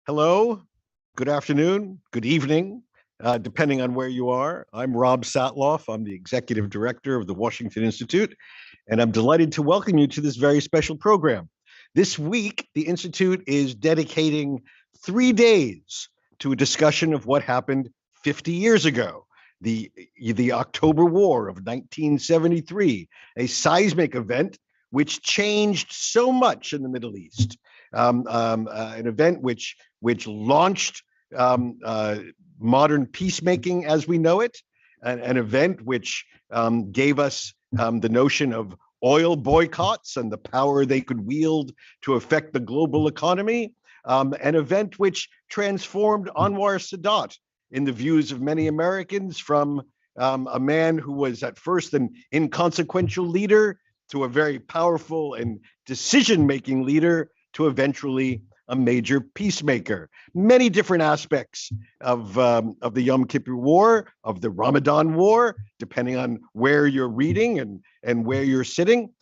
Hello, good afternoon, good evening, depending on where you are. I'm Rob Satloff. I'm the executive director of the Washington Institute, and I'm delighted to welcome you to this very special program. This week, the Institute is dedicating 3 days to a discussion of what happened 50 years ago, the October War of 1973, a seismic event which changed so much in the Middle East. An event which launched modern peacemaking as we know it, an event which gave us the notion of oil boycotts and the power they could wield to affect the global economy, an event which transformed Anwar Sadat in the views of many Americans from a man who was at first an inconsequential leader to a very powerful and decision-making leader to eventually a major peacemaker. Many different aspects of the Yom Kippur War, of the Ramadan War, depending on where you're reading and where you're sitting.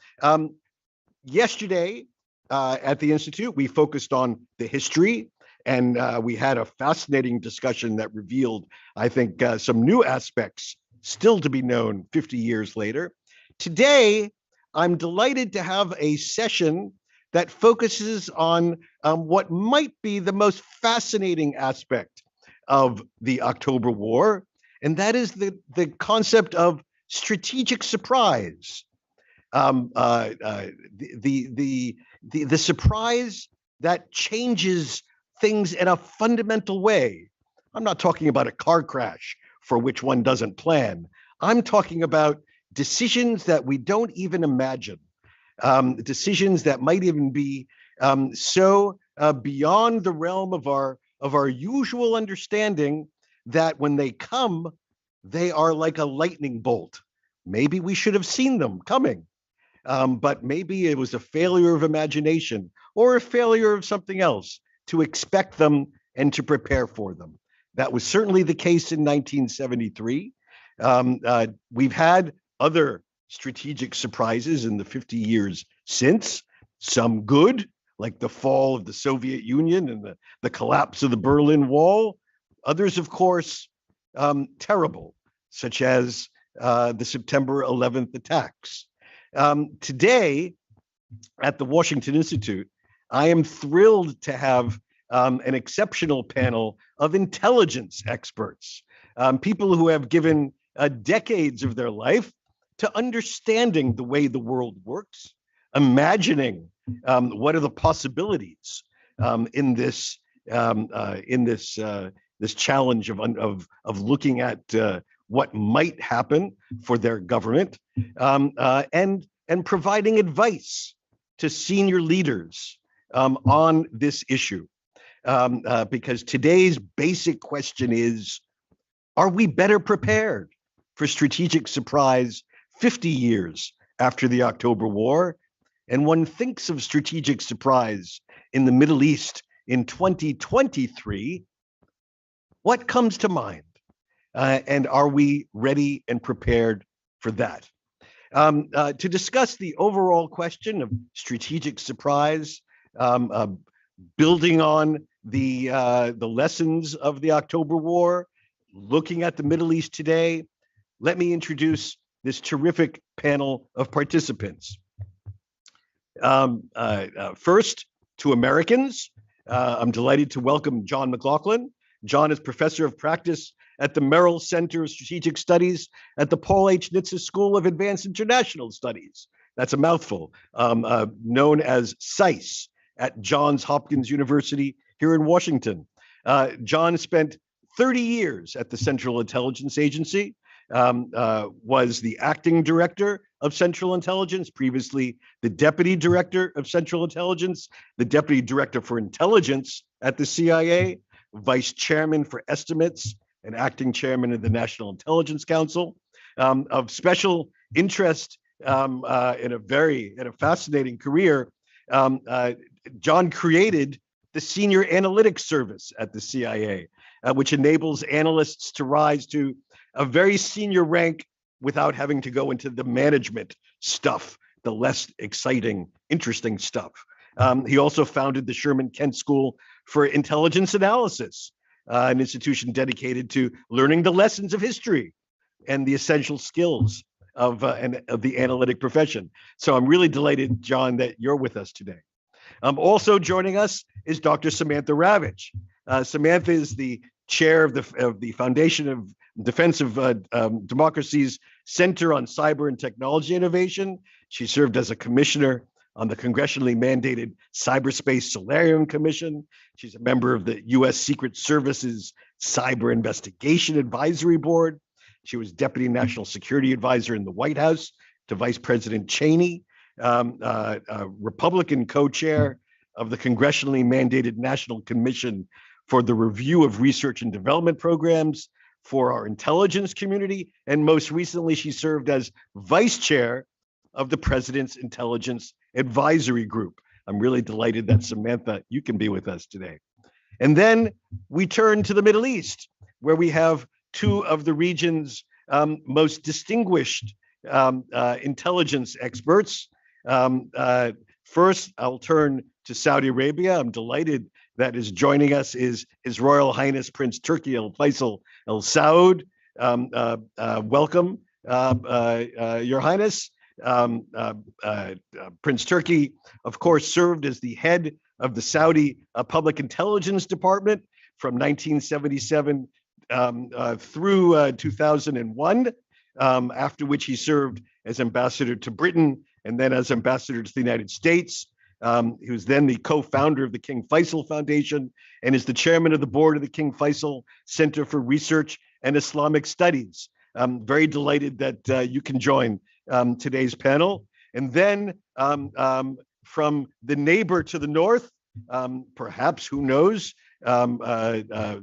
Yesterday at the Institute, we focused on the history, and we had a fascinating discussion that revealed, I think, some new aspects still to be known 50 years later. Today, I'm delighted to have a session that focuses on what might be the most fascinating aspect of the October War, and that is the concept of strategic surprise. The surprise that changes things in a fundamental way. I'm not talking about a car crash for which one doesn't plan. I'm talking about decisions that we don't even imagine. Decisions that might even be so beyond the realm of our usual understanding that when they come, they are like a lightning bolt. Maybe we should have seen them coming, but maybe it was a failure of imagination or a failure of something else to expect them and to prepare for them. That was certainly the case in 1973. We've had other strategic surprises in the 50 years since, some good, like the fall of the Soviet Union and the collapse of the Berlin Wall. Others, of course, terrible, such as the September 11th attacks. Today, at the Washington Institute, I am thrilled to have an exceptional panel of intelligence experts, people who have given decades of their life to understanding the way the world works, imagining what are the possibilities in this challenge of looking at what might happen for their government, and providing advice to senior leaders on this issue, because today's basic question is: are we better prepared for strategic surprise 50 years after the October War? And one thinks of strategic surprise in the Middle East in 2023. What comes to mind? And are we ready and prepared for that? To discuss the overall question of strategic surprise, building on the lessons of the October War, looking at the Middle East today, let me introduce this terrific panel of participants. First, to Americans, I'm delighted to welcome John McLaughlin. John is professor of practice at the Merrill Center of Strategic Studies at the Paul H. Nitze School of Advanced International Studies. That's a mouthful, known as SAIS at Johns Hopkins University here in Washington. John spent 30 years at the Central Intelligence Agency, was the acting director of Central Intelligence, previously the deputy director of Central Intelligence, the deputy director for intelligence at the CIA, vice chairman for estimates, and acting chairman of the National Intelligence Council. Of special interest in a fascinating career, John created the Senior Analytics Service at the CIA, which enables analysts to rise to a very senior rank without having to go into the management stuff, the less exciting, interesting stuff. He also founded the Sherman Kent School for Intelligence Analysis, an institution dedicated to learning the lessons of history and the essential skills of the analytic profession. So I'm really delighted, John, that you're with us today. Also joining us is Dr. Samantha Ravitch. Samantha is the chair of the Foundation of Defense of Democracy's Center on Cyber and Technology Innovation. She served as a commissioner on the congressionally mandated Cyberspace Solarium Commission. She's a member of the U.S. Secret Service's Cyber Investigation Advisory Board. She was Deputy National Security Advisor in the White House to Vice President Cheney, Republican co-chair of the congressionally mandated National Commission for the Review of Research and Development Programs for our intelligence community. And most recently, she served as vice chair of the President's Intelligence Advisory Group. I'm really delighted that, Samantha, you can be with us today. And then we turn to the Middle East, where we have two of the region's most distinguished intelligence experts. First, I'll turn to Saudi Arabia. I'm delighted that is joining us is His Royal Highness Prince Turki al-Faisal al-Saud. Welcome, Your Highness. Prince Turki, of course, served as the head of the Saudi Public Intelligence Department from 1977 through 2001, after which he served as ambassador to Britain and then as ambassador to the United States. He was then the co-founder of the King Faisal Foundation and is the chairman of the board of the King Faisal Center for Research and Islamic Studies. I'm very delighted that you can join today's panel. And then from the neighbor to the north, perhaps, who knows,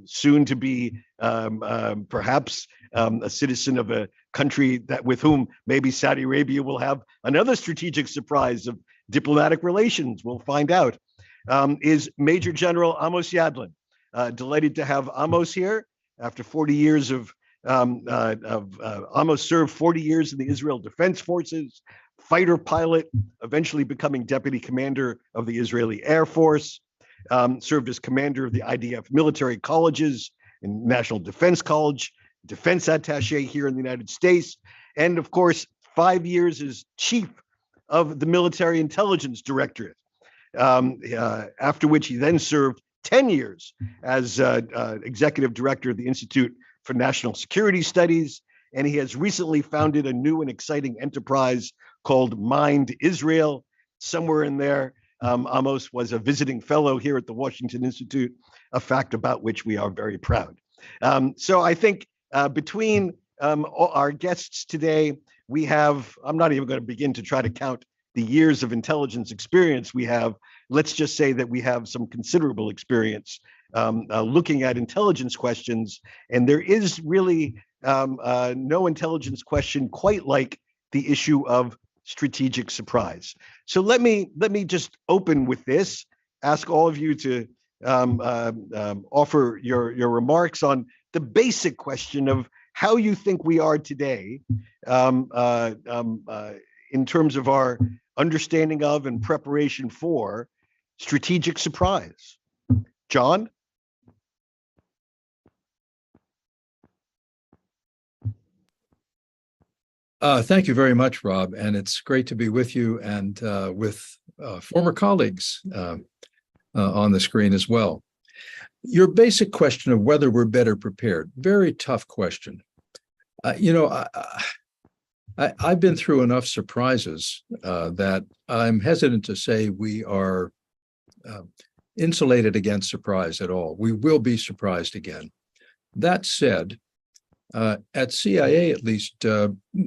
soon to be perhaps a citizen of a country that with whom maybe Saudi Arabia will have another strategic surprise of diplomatic relations, we'll find out, is Major General Amos Yadlin. Delighted to have Amos here after 40 years of Amos served 40 years in the Israel Defense Forces, fighter pilot, eventually becoming deputy commander of the Israeli Air Force, served as commander of the IDF military colleges and National Defense College, defense attaché here in the United States, and of course, 5 years as chief of the Military Intelligence Directorate, after which he then served 10 years as executive director of the Institute for National Security Studies, and he has recently founded a new and exciting enterprise called Mind Israel. Somewhere in there, Amos was a visiting fellow here at the Washington Institute, a fact about which we are very proud. So I think between our guests today, we have, I'm not even going to begin to try to count the years of intelligence experience we have. Let's just say that we have some considerable experience looking at intelligence questions, and there is really no intelligence question quite like the issue of strategic surprise. So let me just open with this, ask all of you to offer your remarks on the basic question of how you think we are today in terms of our understanding of and preparation for strategic surprise. John? Thank you very much, Rob, and it's great to be with you and with former colleagues on the screen as well. Your basic question of whether we're better prepared, very tough question. I've been through enough surprises that I'm hesitant to say we are insulated against surprise at all. We will be surprised again. That said, at CIA, at least,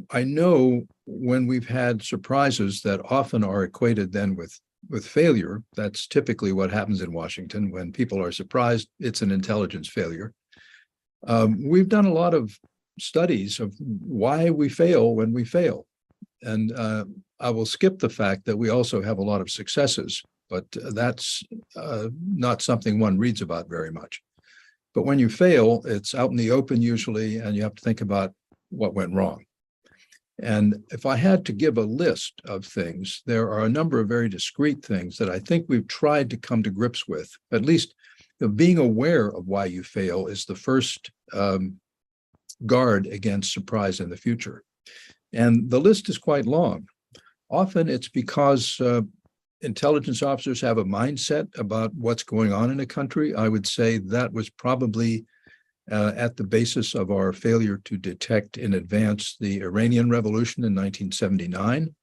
I know when we've had surprises that often are equated then with failure. That's typically what happens in Washington. When people are surprised, it's an intelligence failure. We've done a lot of studies of why we fail when we fail. And I will skip the fact that we also have a lot of successes, but that's not something one reads about very much. But when you fail, it's out in the open usually, and you have to think about what went wrong. And if I had to give a list of things, there are a number of very discrete things that I think we've tried to come to grips with, at least being aware of why you fail is the first guard against surprise in the future. And the list is quite long. Often it's because intelligence officers have a mindset about what's going on in a country. I would say that was probably at the basis of our failure to detect in advance the Iranian Revolution in 1979.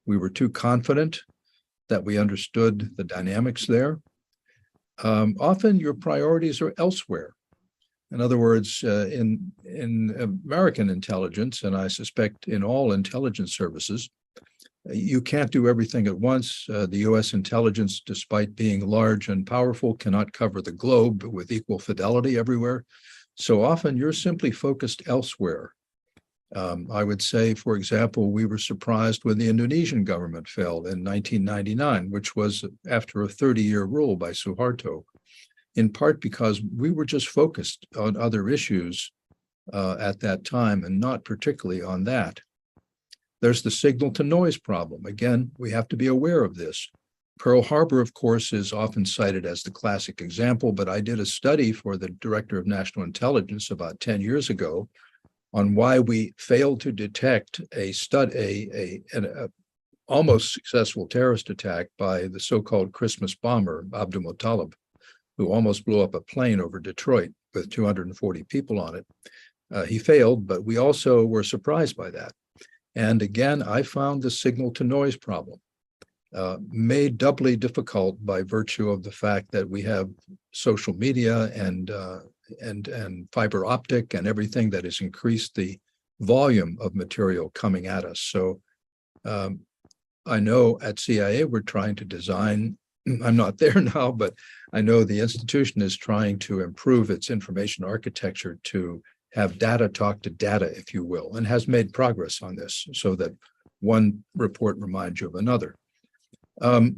We were too confident that we understood the dynamics there. Often your priorities are elsewhere. In other words, in American intelligence, and I suspect in all intelligence services, you can't do everything at once. The US intelligence, despite being large and powerful, cannot cover the globe with equal fidelity everywhere. So often you're simply focused elsewhere. I would say, for example, we were surprised when the Indonesian government fell in 1999, which was after a 30-year rule by Suharto, in part because we were just focused on other issues at that time and not particularly on that. There's the signal to noise problem. Again, we have to be aware of this. Pearl Harbor, of course, is often cited as the classic example, but I did a study for the Director of National Intelligence about 10 years ago on why we failed to detect an almost successful terrorist attack by the so-called Christmas bomber, Abdul Muttalib, who almost blew up a plane over Detroit with 240 people on it. He failed, but we also were surprised by that. And again, I found the signal to noise problem made doubly difficult by virtue of the fact that we have social media and fiber optic and everything that has increased the volume of material coming at us. So I know at CIA we're trying to design, I'm not there now, but I know the institution is trying to improve its information architecture to have data talk to data, if you will, and has made progress on this so that one report reminds you of another.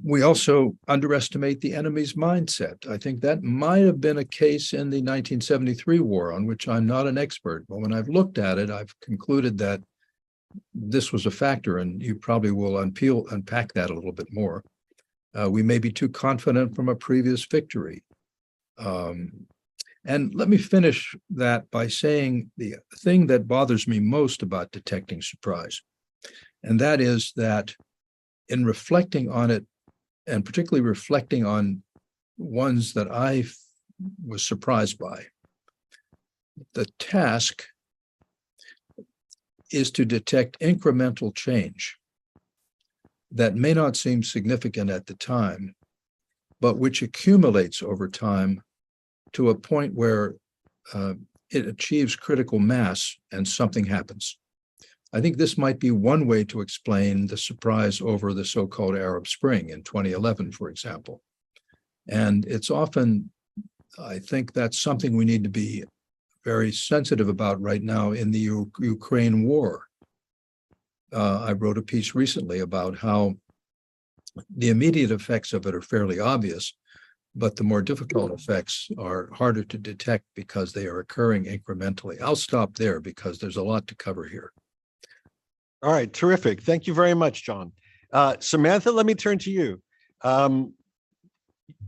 We also underestimate the enemy's mindset. I think that might have been a case in the 1973 war, on which I'm not an expert, but when I've looked at it, I've concluded that this was a factor, and you probably will unpack that a little bit more. We may be too confident from a previous victory. And let me finish that by saying the thing that bothers me most about detecting surprise, and that is that in reflecting on it, and particularly reflecting on ones that I was surprised by, the task is to detect incremental change that may not seem significant at the time, but which accumulates over time to a point where it achieves critical mass and something happens. I think this might be one way to explain the surprise over the so-called Arab Spring in 2011, for example. And it's often, I think that's something we need to be very sensitive about right now in the Ukraine war. I wrote a piece recently about how the immediate effects of it are fairly obvious, but the more difficult effects are harder to detect because they are occurring incrementally. I'll stop there because there's a lot to cover here. All right, terrific. Thank you very much, John. Samantha, let me turn to you.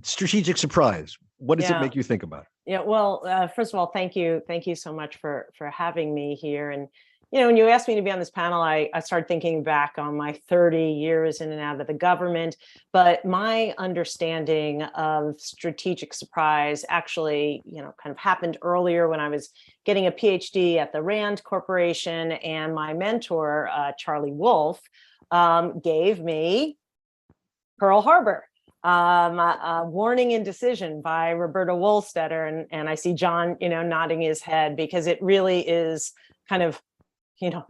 Strategic surprise. What does it make you think about? Yeah, well, first of all, thank you so much for having me here. And you know, when you asked me to be on this panel, I started thinking back on my 30 years in and out of the government. But my understanding of strategic surprise actually, you know, kind of happened earlier when I was getting a PhD at the Rand Corporation, and my mentor, Charlie Wolf, gave me Pearl Harbor. Warning and Decision by Roberta Wohlstetter. And I see John, you know, nodding his head, because it really is kind of, you know,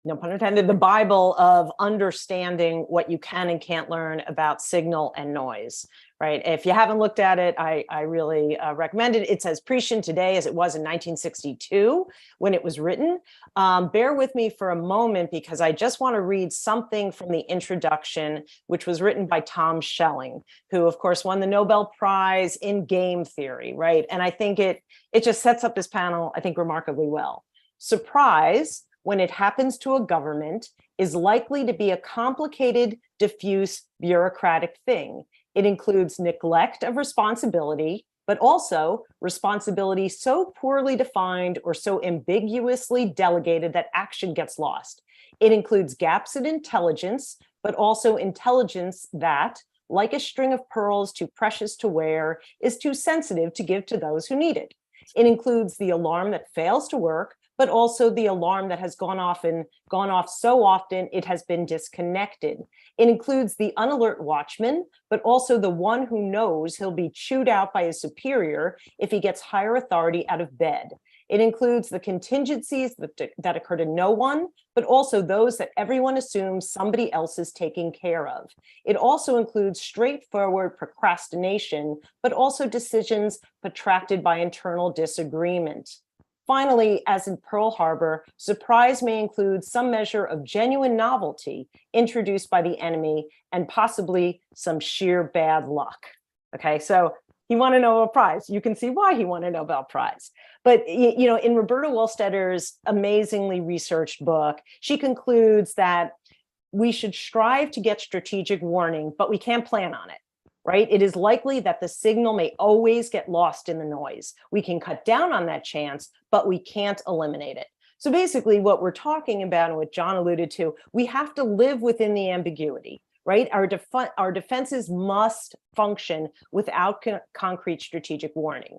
no pun intended, the Bible of understanding what you can and can't learn about signal and noise, right? If you haven't looked at it, I really recommend it. It's as prescient today as it was in 1962 when it was written. Bear with me for a moment, because I just want to read something from the introduction, which was written by Tom Schelling, who of course won the Nobel Prize in game theory, right? And I think it just sets up this panel, I think, remarkably well. Surprise, when it happens to a government, is likely to be a complicated, diffuse, bureaucratic thing. It includes neglect of responsibility, but also responsibility so poorly defined or so ambiguously delegated that action gets lost. It includes gaps in intelligence, but also intelligence that, like a string of pearls too precious to wear, is too sensitive to give to those who need it. It includes the alarm that fails to work, but also the alarm that has gone off so often it has been disconnected. It includes the unalert watchman, but also the one who knows he'll be chewed out by his superior if he gets higher authority out of bed. It includes the contingencies that occur to no one, but also those that everyone assumes somebody else is taking care of. It also includes straightforward procrastination, but also decisions protracted by internal disagreement. Finally, as in Pearl Harbor, surprise may include some measure of genuine novelty introduced by the enemy and possibly some sheer bad luck. Okay, so he won a Nobel Prize. You can see why he won a Nobel Prize. But in Roberta Wohlsteder's amazingly researched book, she concludes that we should strive to get strategic warning, but we can't plan on it. Right? It is likely that the signal may always get lost in the noise. We can cut down on that chance, but we can't eliminate it. So basically what we're talking about and what John alluded to, we have to live within the ambiguity, right? Our defenses must function without concrete strategic warning.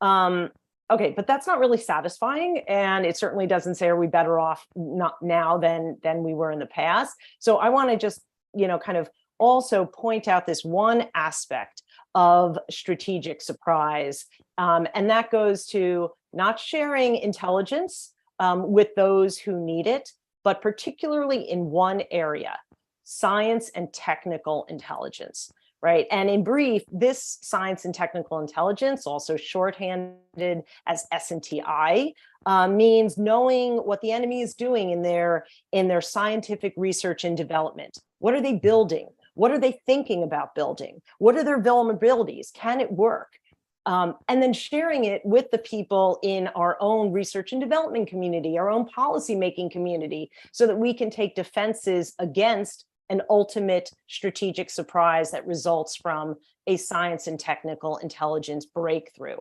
Okay, but that's not really satisfying. And it certainly doesn't say, are we better off not now than we were in the past? So I want to just, kind of also point out this one aspect of strategic surprise, and that goes to not sharing intelligence with those who need it, but particularly in one area, science and technical intelligence, right? And in brief, this science and technical intelligence, also shorthanded as S&TI, means knowing what the enemy is doing in their scientific research and development. What are they building? What are they thinking about building? What are their vulnerabilities? Can it work? And then sharing it with the people in our own research and development community, our own policymaking community, so that we can take defenses against an ultimate strategic surprise that results from a science and technical intelligence breakthrough.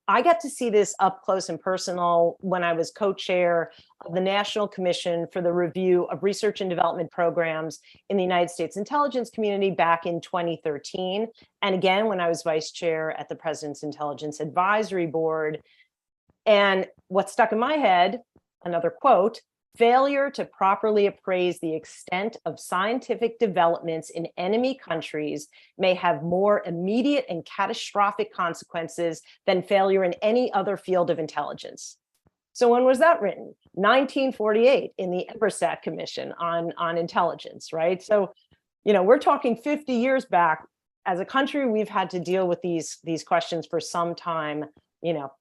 I got to see this up close and personal when I was co-chair of the National Commission for the Review of Research and Development Programs in the United States intelligence community back in 2013. And again, when I was vice chair at the President's Intelligence Advisory Board. And what stuck in my head, another quote, failure to properly appraise the extent of scientific developments in enemy countries may have more immediate and catastrophic consequences than failure in any other field of intelligence. So when was that written? 1948 in the Ebersat Commission on Intelligence, right? So, we're talking 50 years back. As a country, we've had to deal with these questions for some time,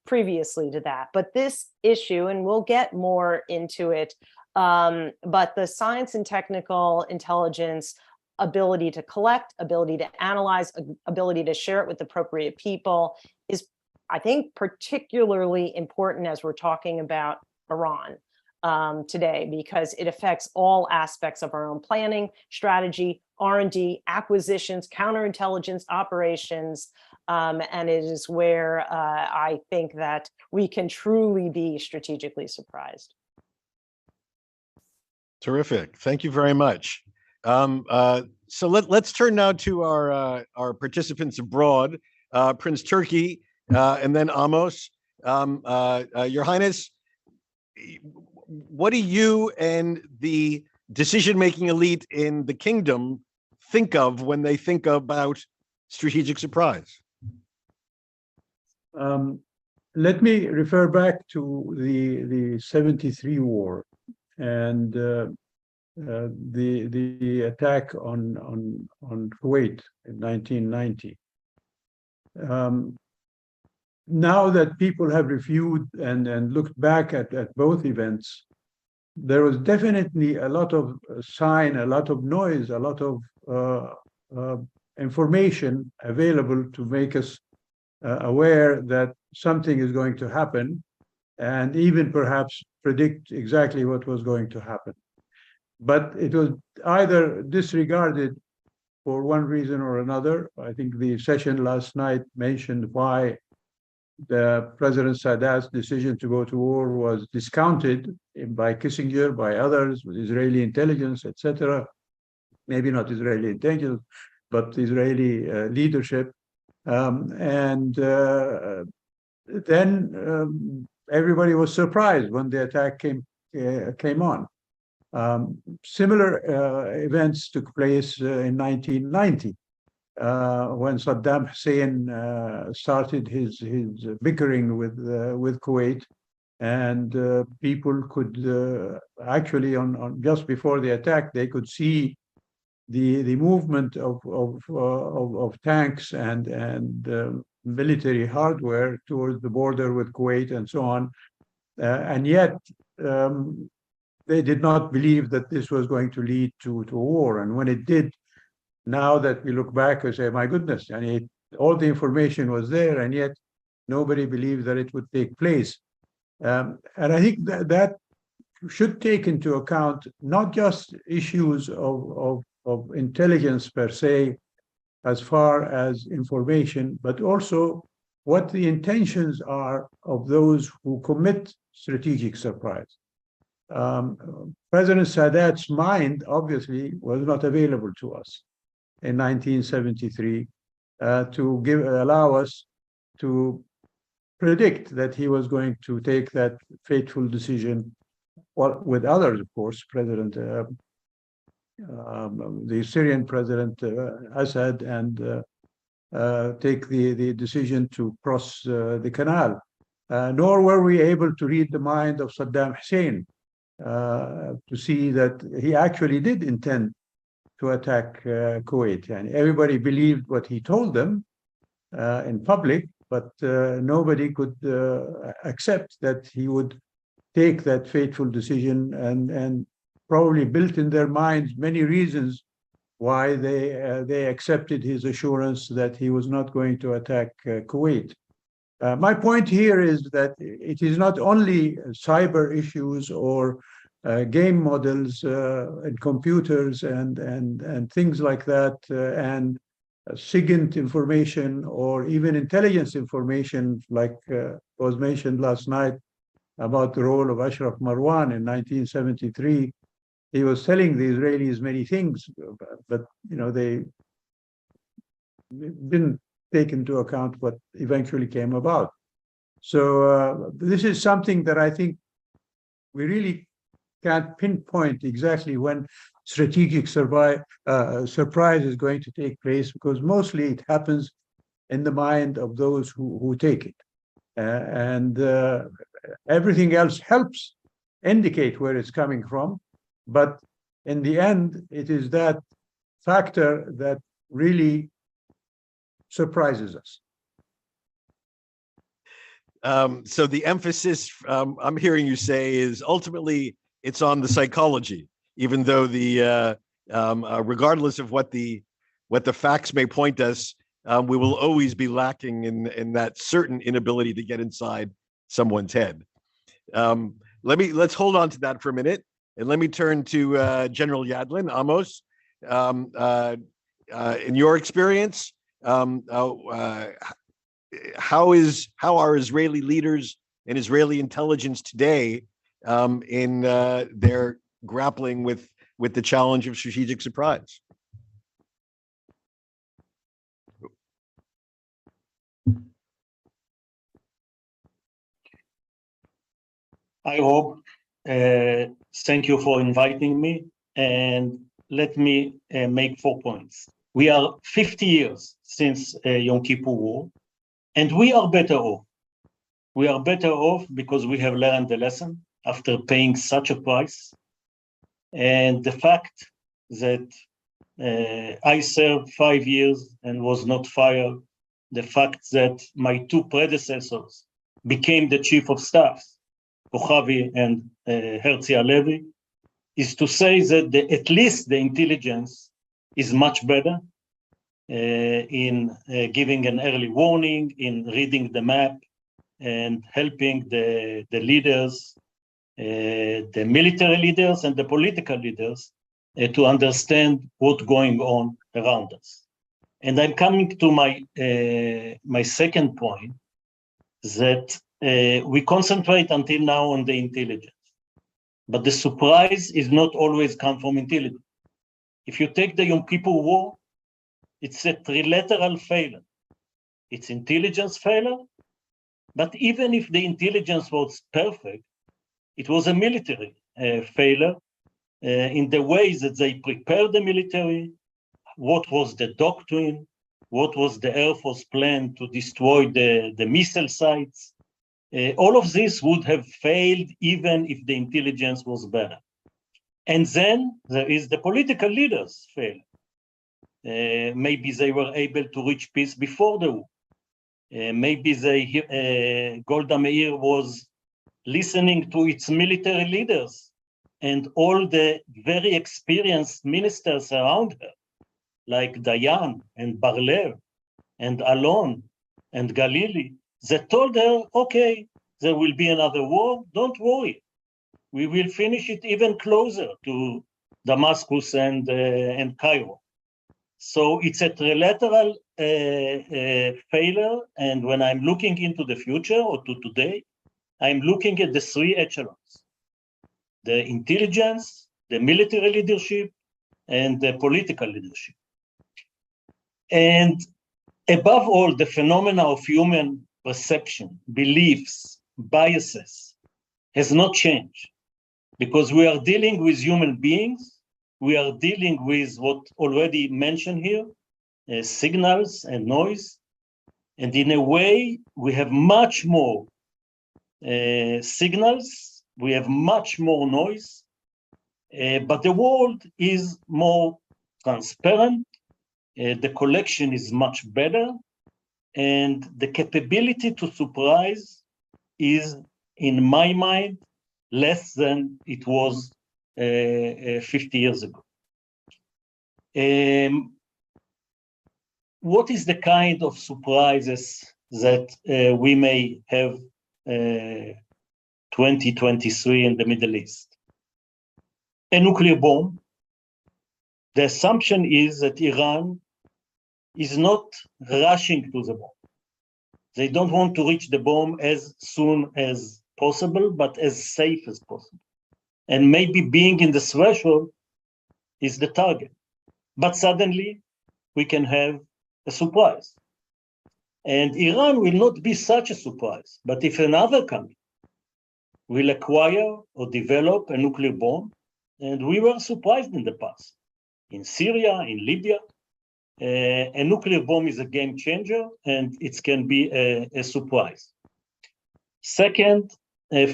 previously to that. But this issue, and we'll get more into it, but the science and technical intelligence ability to collect, ability to analyze, ability to share it with appropriate people is, I think, particularly important as we're talking about Iran today, because it affects all aspects of our own planning, strategy, R&D, acquisitions, counterintelligence operations, and it is where I think that we can truly be strategically surprised. Terrific. Thank you very much. So let's turn now to our participants abroad, Prince Turki, and then Amos. Your Highness, what do you and the decision-making elite in the kingdom think of when they think about strategic surprise? Let me refer back to the 73 war and the attack on Kuwait in 1990. Now that people have reviewed and looked back at both events, there was definitely a lot of sign, a lot of noise, a lot of information available to make us aware that something is going to happen, and even perhaps predict exactly what was going to happen. But it was either disregarded for one reason or another. I think the session last night mentioned why the President Sadat's decision to go to war was discounted by Kissinger, by others, with Israeli intelligence, etc. Maybe not Israeli intelligence, but Israeli leadership. Then everybody was surprised when the attack came on. Similar events took place in 1990. When Saddam Hussein started his bickering with Kuwait, and people could actually on just before the attack, they could see the movement of tanks and military hardware towards the border with Kuwait and so on, and yet they did not believe that this was going to lead to war. And when it did, now that we look back and say, my goodness, and all the information was there, and yet nobody believed that it would take place. And I think that should take into account not just issues of intelligence per se, as far as information, but also what the intentions are of those who commit strategic surprise. President Sadat's mind, obviously, was not available to us in 1973 to allow us to predict that he was going to take that fateful decision, well, with others, of course, the Syrian President Assad, and take the decision to cross the canal. Nor were we able to read the mind of Saddam Hussein to see that he actually did intend to attack Kuwait. And everybody believed what he told them in public, but nobody could accept that he would take that fateful decision, and probably built in their minds many reasons why they accepted his assurance that he was not going to attack Kuwait. My point here is that it is not only cyber issues or game models and computers and things like that, and SIGINT information or even intelligence information, like was mentioned last night about the role of Ashraf Marwan in 1973. He was telling the Israelis many things, but they didn't take into account what eventually came about. So this is something that I think we really can't pinpoint exactly when strategic surprise is going to take place, because mostly it happens in the mind of those who take it. And everything else helps indicate where it's coming from. But in the end, it is that factor that really surprises us. So the emphasis I'm hearing you say is ultimately it's on the psychology, even though the regardless of what the facts may point us, we will always be lacking in that certain inability to get inside someone's head. Let's hold on to that for a minute, and let me turn to General Yadlin. Amos, in your experience, how are Israeli leaders and Israeli intelligence today in their grappling with the challenge of strategic surprise? I hope. Thank you for inviting me, and let me make 4 points. We are 50 years since Yom Kippur War, and we are better off. We are better off because we have learned the lesson after paying such a price. And the fact that I served 5 years and was not fired, the fact that my 2 predecessors became the chief of staff, Kochavi and Herzi Halevi, is to say that at least the intelligence is much better in giving an early warning, in reading the map, and helping the leaders, the military leaders and the political leaders to understand what's going on around us. And I'm coming to my second point, that we concentrate until now on the intelligence, but the surprise is not always come from intelligence. If you take the Yom Kippur War, it's a trilateral failure. It's intelligence failure, but even if the intelligence was perfect, it was a military failure in the ways that they prepared the military, what was the doctrine, what was the Air Force plan to destroy the missile sites. All of this would have failed even if the intelligence was better. And then there is the political leaders failure. Maybe they were able to reach peace before the war. Maybe Golda Meir was listening to its military leaders and all the very experienced ministers around her, like Dayan and Bar-Lev and Alon and Galili, that told her, okay, there will be another war, don't worry. We will finish it even closer to Damascus and Cairo. So it's a trilateral failure, and when I'm looking into the future or to today, I'm looking at the three echelons: the intelligence, the military leadership, and the political leadership. And above all, the phenomena of human perception, beliefs, biases has not changed, because we are dealing with human beings. We are dealing with what already mentioned here, signals and noise. And in a way, we have much more signals, we have much more noise, but the world is more transparent, the collection is much better, and the capability to surprise is, in my mind, less than it was 50 years ago. What is the kind of surprises that we may have 2023 in the Middle East? A nuclear bomb. The assumption is that Iran is not rushing to the bomb. They don't want to reach the bomb as soon as possible, but as safe as possible. And maybe being in the threshold is the target. But suddenly we can have a surprise. And Iran will not be such a surprise. But if another country will acquire or develop a nuclear bomb, and we were surprised in the past, in Syria, in Libya, a nuclear bomb is a game changer, and it can be a surprise. Second,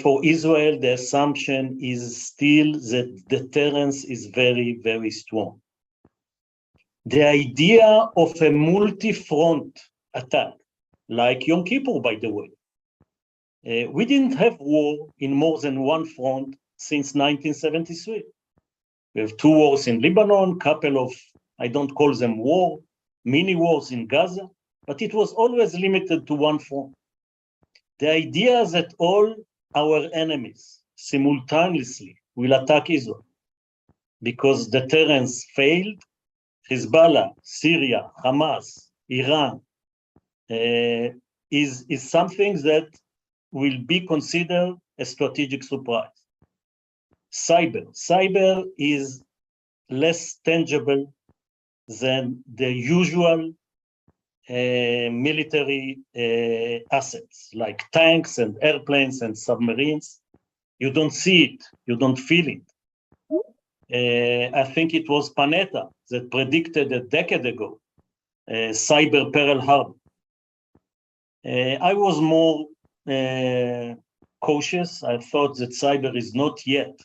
for Israel, the assumption is still that deterrence is very, very strong. The idea of a multi-front attack, like Yom Kippur, by the way. We didn't have war in more than one front since 1973. We have 2 wars in Lebanon, couple of, I don't call them war, mini wars in Gaza, but it was always limited to one front. The idea that all our enemies simultaneously will attack Israel because deterrence failed, Hezbollah, Syria, Hamas, Iran, is something that will be considered a strategic surprise. Cyber is less tangible than the usual military assets like tanks and airplanes and submarines. You don't see it, you don't feel it. I think it was Panetta that predicted a decade ago cyber Pearl Harbor. I was more cautious. I thought that cyber is not yet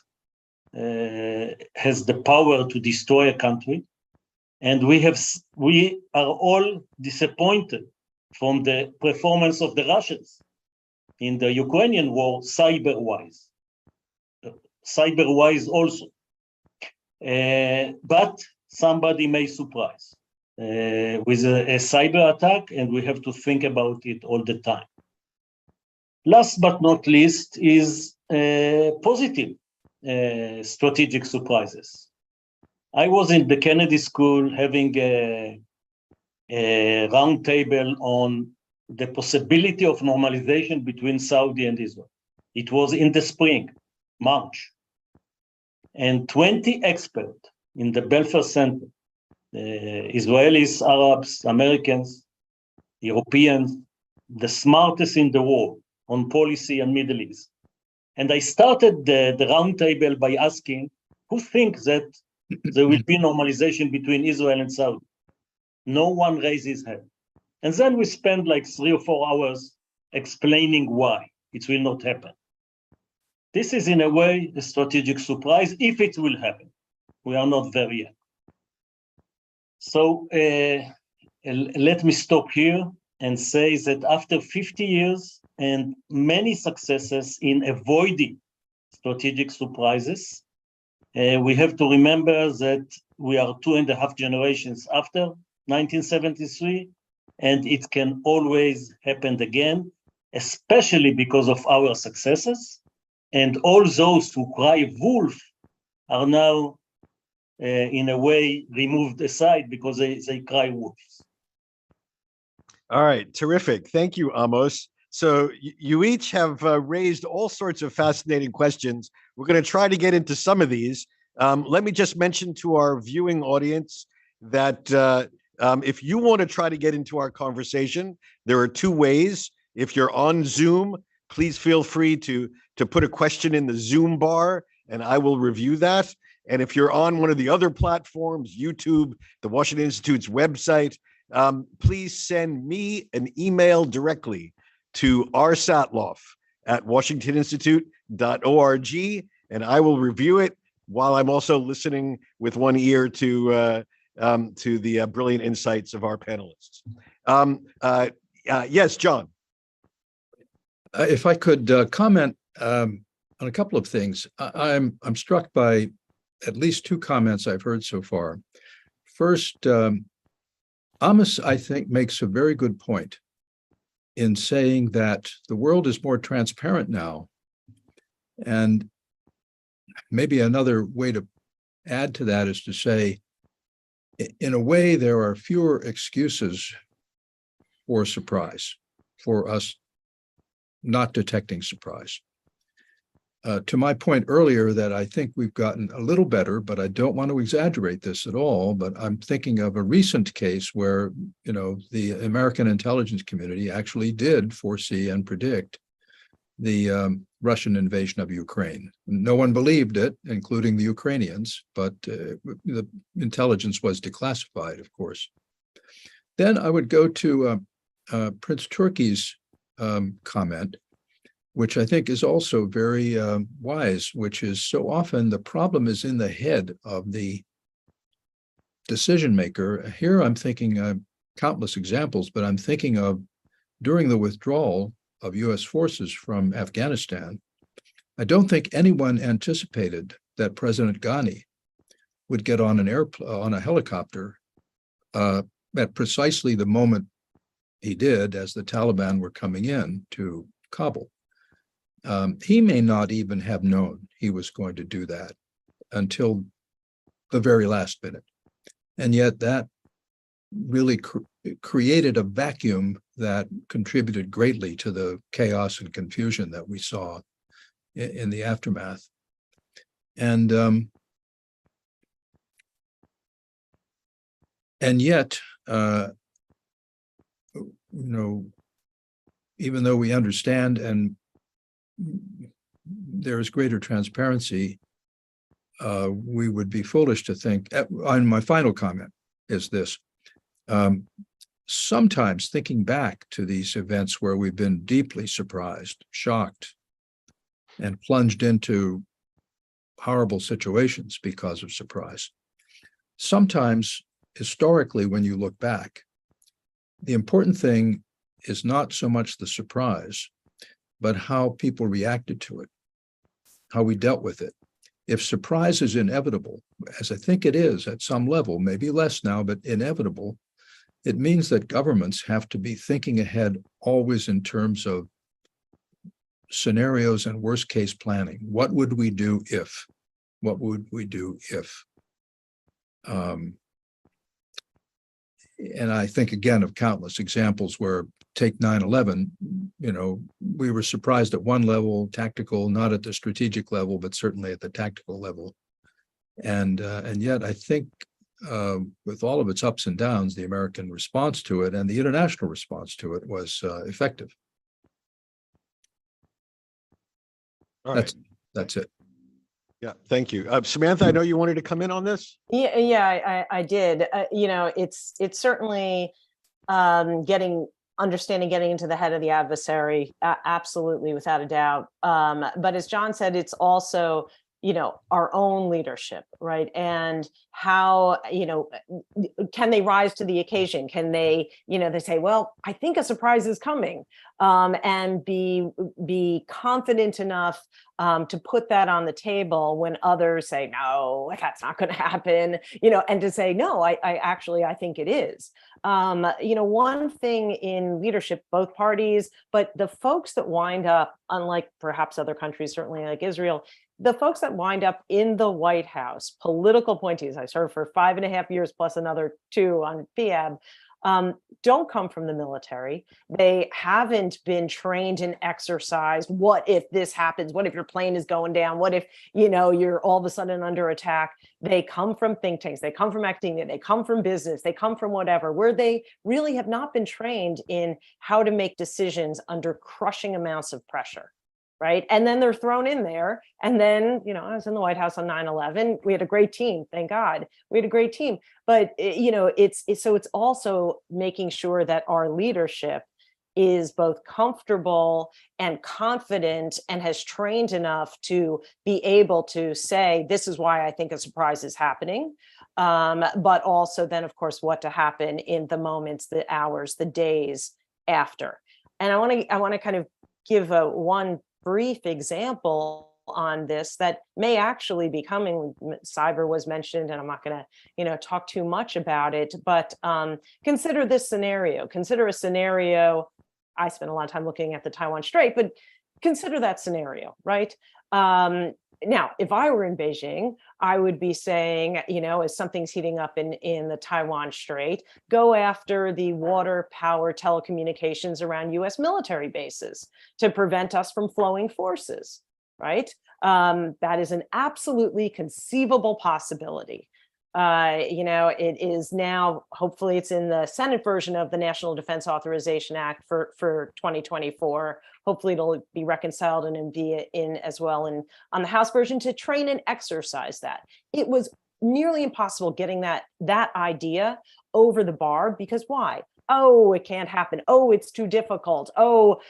has the power to destroy a country. And we are all disappointed from the performance of the Russians in the Ukrainian war, cyber-wise also. But somebody may surprise with a cyber attack, and we have to think about it all the time. Last but not least is positive strategic surprises. I was in the Kennedy School having a round table on the possibility of normalization between Saudi and Israel. It was in the spring, March. And 20 experts in the Belfer Center, Israelis, Arabs, Americans, Europeans, the smartest in the world on policy and Middle East. And I started the roundtable by asking, who thinks that there will be normalization between Israel and Saudi? No one raised his hand. And then we spent like 3 or 4 hours explaining why it will not happen. This is in a way a strategic surprise if it will happen. We are not there yet. So let me stop here and say that after 50 years and many successes in avoiding strategic surprises, we have to remember that we are 2.5 generations after 1973, and it can always happen again, especially because of our successes. And all those who cry wolf are now, in a way, removed aside because they cry wolves. All right, terrific. Thank you, Amos. So you each have raised all sorts of fascinating questions. We're going to try to get into some of these. Let me just mention to our viewing audience that if you want to try to get into our conversation, there are 2 ways. If you're on Zoom, please feel free to put a question in the Zoom bar, and I will review that. And if you're on one of the other platforms, YouTube, the Washington Institute's website, please send me an email directly to rsatloff@washingtoninstitute.org, and I will review it while I'm also listening with one ear to the brilliant insights of our panelists. Yes, John. If I could comment on a couple of things. I'm struck by at least 2 comments I've heard so far. First, Amos, I think, makes a very good point in saying that the world is more transparent now. And maybe another way to add to that is to say, in a way, there are fewer excuses for surprise, for us not detecting surprise. To my point earlier that I think we've gotten a little better, but I don't want to exaggerate this at all, but I'm thinking of a recent case where, the American intelligence community actually did foresee and predict the Russian invasion of Ukraine. No one believed it, including the Ukrainians, but the intelligence was declassified, of course. Then I would go to Prince Turki's comment, which I think is also very wise, which is so often the problem is in the head of the decision maker. Here I'm thinking countless examples, but I'm thinking of during the withdrawal of US forces from Afghanistan, I don't think anyone anticipated that President Ghani would get on on a helicopter at precisely the moment he did as the Taliban were coming in to Kabul. He may not even have known he was going to do that until the very last minute. And yet that really created a vacuum that contributed greatly to the chaos and confusion that we saw in the aftermath. And yet, even though we understand and there is greater transparency, we would be foolish to think, and my final comment is this, sometimes thinking back to these events where we've been deeply surprised, shocked, and plunged into horrible situations because of surprise. Sometimes, historically, when you look back, the important thing is not so much the surprise, but how people reacted to it, how we dealt with it. If surprise is inevitable, as I think it is at some level, maybe less now, but inevitable, it means that governments have to be thinking ahead always in terms of scenarios and worst case planning. What would we do if? What would we do if? and I think again of countless examples where take 9/11, we were surprised at one level, tactical, not at the strategic level, but certainly at the tactical level. And yet I think with all of its ups and downs, the American response to it and the international response to it was effective. All right. That's it. Yeah, thank you. Samantha, I know you wanted to come in on this. Yeah, I did. It's certainly getting into the head of the adversary, absolutely, without a doubt. But as John said, it's also, our own leadership, right? And how, can they rise to the occasion? Can they, they say, well, I think a surprise is coming, and be confident enough to put that on the table when others say, no, that's not going to happen, and to say, no, I think it is. One thing in leadership, both parties, but the folks that wind up, unlike perhaps other countries, certainly like Israel, the folks that wind up in the White House, political appointees, I served for 5.5 years plus another 2 on PIAB, don't come from the military. They haven't been trained and exercised. What if this happens? What if your plane is going down? What if, you're all of a sudden under attack? They come from think tanks. They come from academia. They come from business. They come from whatever, where they really have not been trained in how to make decisions under crushing amounts of pressure. Right. And then they're thrown in there. And then, I was in the White House on 9/11. We had a great team. Thank God. We had a great team. But, it's also making sure that our leadership is both comfortable and confident and has trained enough to be able to say, this is why I think a surprise is happening. But also then, of course, what to happen in the moments, the hours, the days after. And I want to kind of give one brief example on this that may actually be coming. Cyber was mentioned, and I'm not going to, talk too much about it, but consider this scenario. Consider a scenario. I spent a lot of time looking at the Taiwan Strait, but consider that scenario, right? Now, if I were in Beijing, I would be saying, as something's heating up in the Taiwan Strait, go after the water power telecommunications around US military bases to prevent us from flowing forces, right? That is an absolutely conceivable possibility. It is now, hopefully it's in the Senate version of the National Defense Authorization Act for 2024. Hopefully it'll be reconciled and be in as well on the House version to train and exercise that. It was nearly impossible getting that idea over the bar, because why? Oh, it can't happen. Oh, it's too difficult. Oh,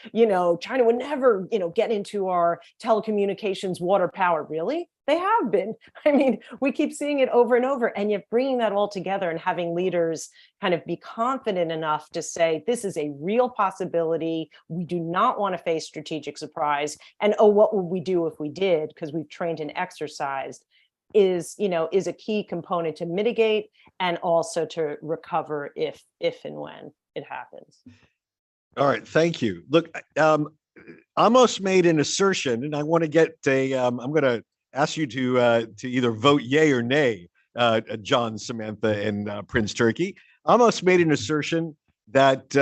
China would never, get into our telecommunications water power. Really? They have been. I mean, we keep seeing it over and over, and yet bringing that all together and having leaders kind of be confident enough to say, this is a real possibility. We do not want to face strategic surprise. And oh, what would we do if we did? Because we've trained and exercised is a key component to mitigate and also to recover if and when it happens. All right, thank you. Look, Amos made an assertion, and I want to get I'm going to ask you to either vote yay or nay, John, Samantha, and Prince Turki. Amos made an assertion that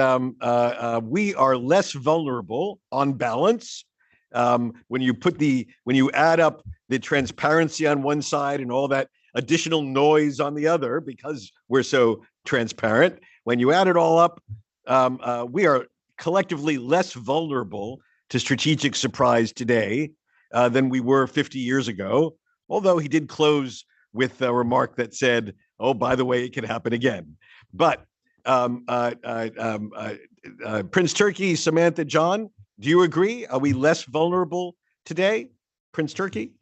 we are less vulnerable on balance when you add up the transparency on one side and all that additional noise on the other, because we're so transparent. When you add it all up, we are collectively less vulnerable to strategic surprise today than we were 50 years ago, although he did close with a remark that said, oh, by the way, it can happen again. But Prince Turki, Samantha, John, do you agree? Are we less vulnerable today, Prince Turki?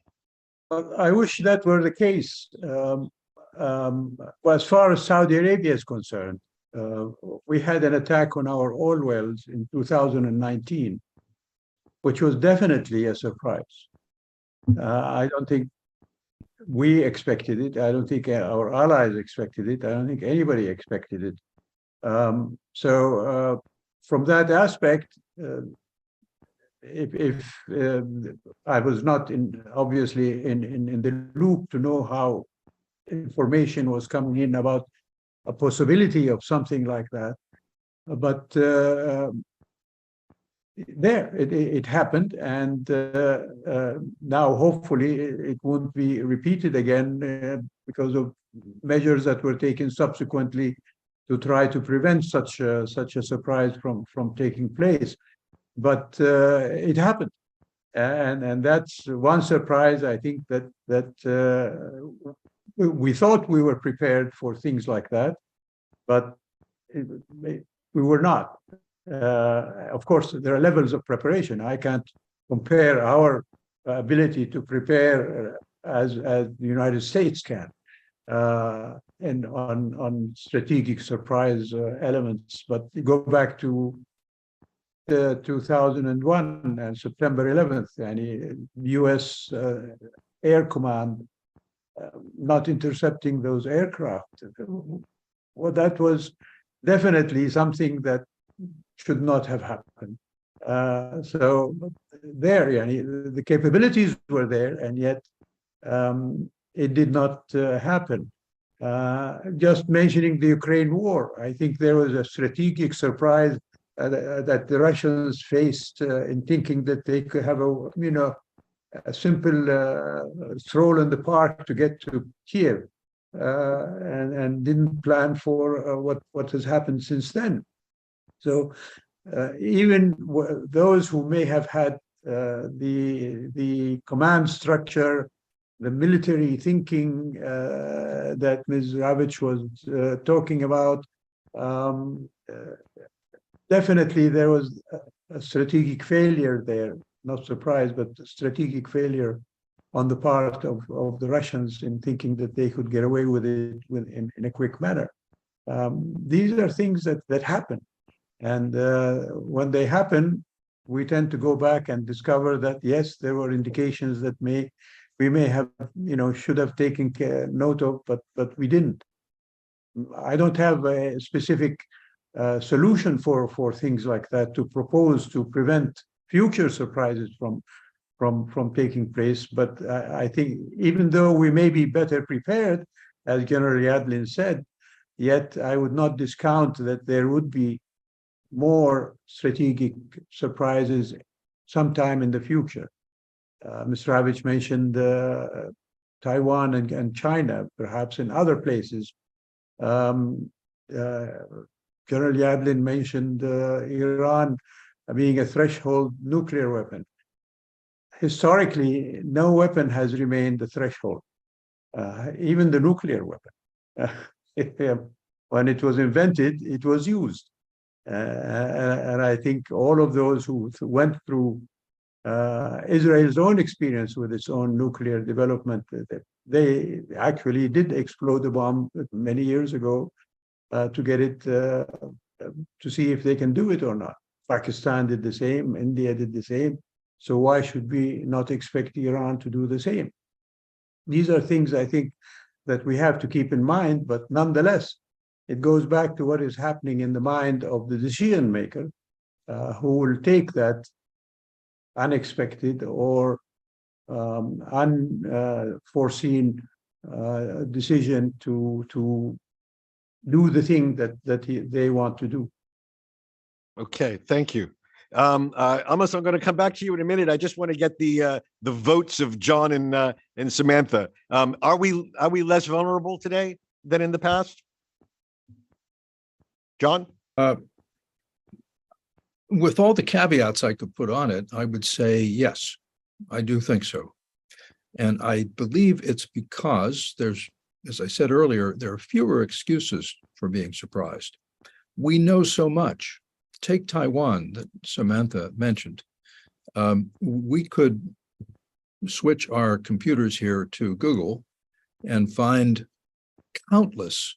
I wish that were the case. As far as Saudi Arabia is concerned, we had an attack on our oil wells in 2019, which was definitely a surprise. I don't think we expected it. I don't think our allies expected it. I don't think anybody expected it. So from that aspect, if I was not obviously in the loop to know how information was coming in about a possibility of something like that. But it happened, and now hopefully it won't be repeated again because of measures that were taken subsequently to try to prevent such a surprise from taking place. But it happened, and that's one surprise. I think that we thought we were prepared for things like that, but we were not. Of course, there are levels of preparation. I can't compare our ability to prepare as the United States can, and on strategic surprise elements. But go back to 2001 and September 11th, and U.S. Air Command not intercepting those aircraft. Well, that was definitely something that should not have happened. So there, the capabilities were there, and yet it did not happen. Just mentioning the Ukraine war, I think there was a strategic surprise that the Russians faced in thinking that they could have a simple stroll in the park to get to Kiev, and didn't plan for what has happened since then. So even those who may have had the command structure, the military thinking that Ms. Ravich was talking about, definitely there was a strategic failure there. Not surprise, but strategic failure on the part of the Russians in thinking that they could get away with it in a quick manner. These are things that happen. And when they happen, we tend to go back and discover that, yes, there were indications that we may have, should have taken note of, but we didn't. I don't have a specific solution for things like that to propose to prevent future surprises from taking place. But I think even though we may be better prepared, as General Yadlin said, yet I would not discount that there would be more strategic surprises sometime in the future. Mr. Ravich mentioned Taiwan and China, perhaps in other places. General Yadlin mentioned Iran being a threshold nuclear weapon. Historically, no weapon has remained a threshold, even the nuclear weapon. When it was invented, it was used. And I think all of those who went through Israel's own experience with its own nuclear development, they actually did explode a bomb many years ago to get it, to see if they can do it or not. Pakistan did the same, India did the same. So why should we not expect Iran to do the same? These are things I think that we have to keep in mind, but nonetheless, it goes back to what is happening in the mind of the decision maker, who will take that unexpected or unforeseen decision to do the thing that they want to do. Okay, thank you. Amos, I'm going to come back to you in a minute. I just want to get the votes of John and Samantha. Are we less vulnerable today than in the past? John? With all the caveats I could put on it, I would say yes, I do think so. And I believe it's because there's, as I said earlier, there are fewer excuses for being surprised. We know so much. Take Taiwan that Samantha mentioned. We could switch our computers here to Google and find countless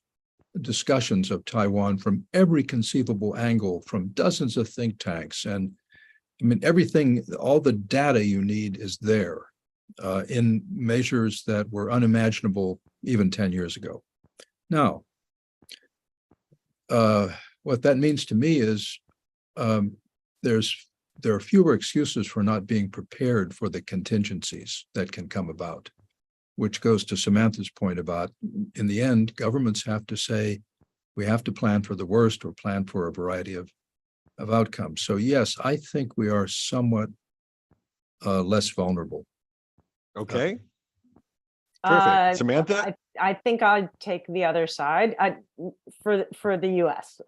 discussions of Taiwan from every conceivable angle, from dozens of think tanks. And I mean, everything, all the data you need is there in measures that were unimaginable even 10 years ago. Now, what that means to me is there are fewer excuses for not being prepared for the contingencies that can come about, which goes to Samantha's point about, in the end, governments have to say, we have to plan for the worst or plan for a variety of outcomes. So yes, I think we are somewhat less vulnerable. Okay. Terrific. Samantha? I think I'd take the other side. For the U.S.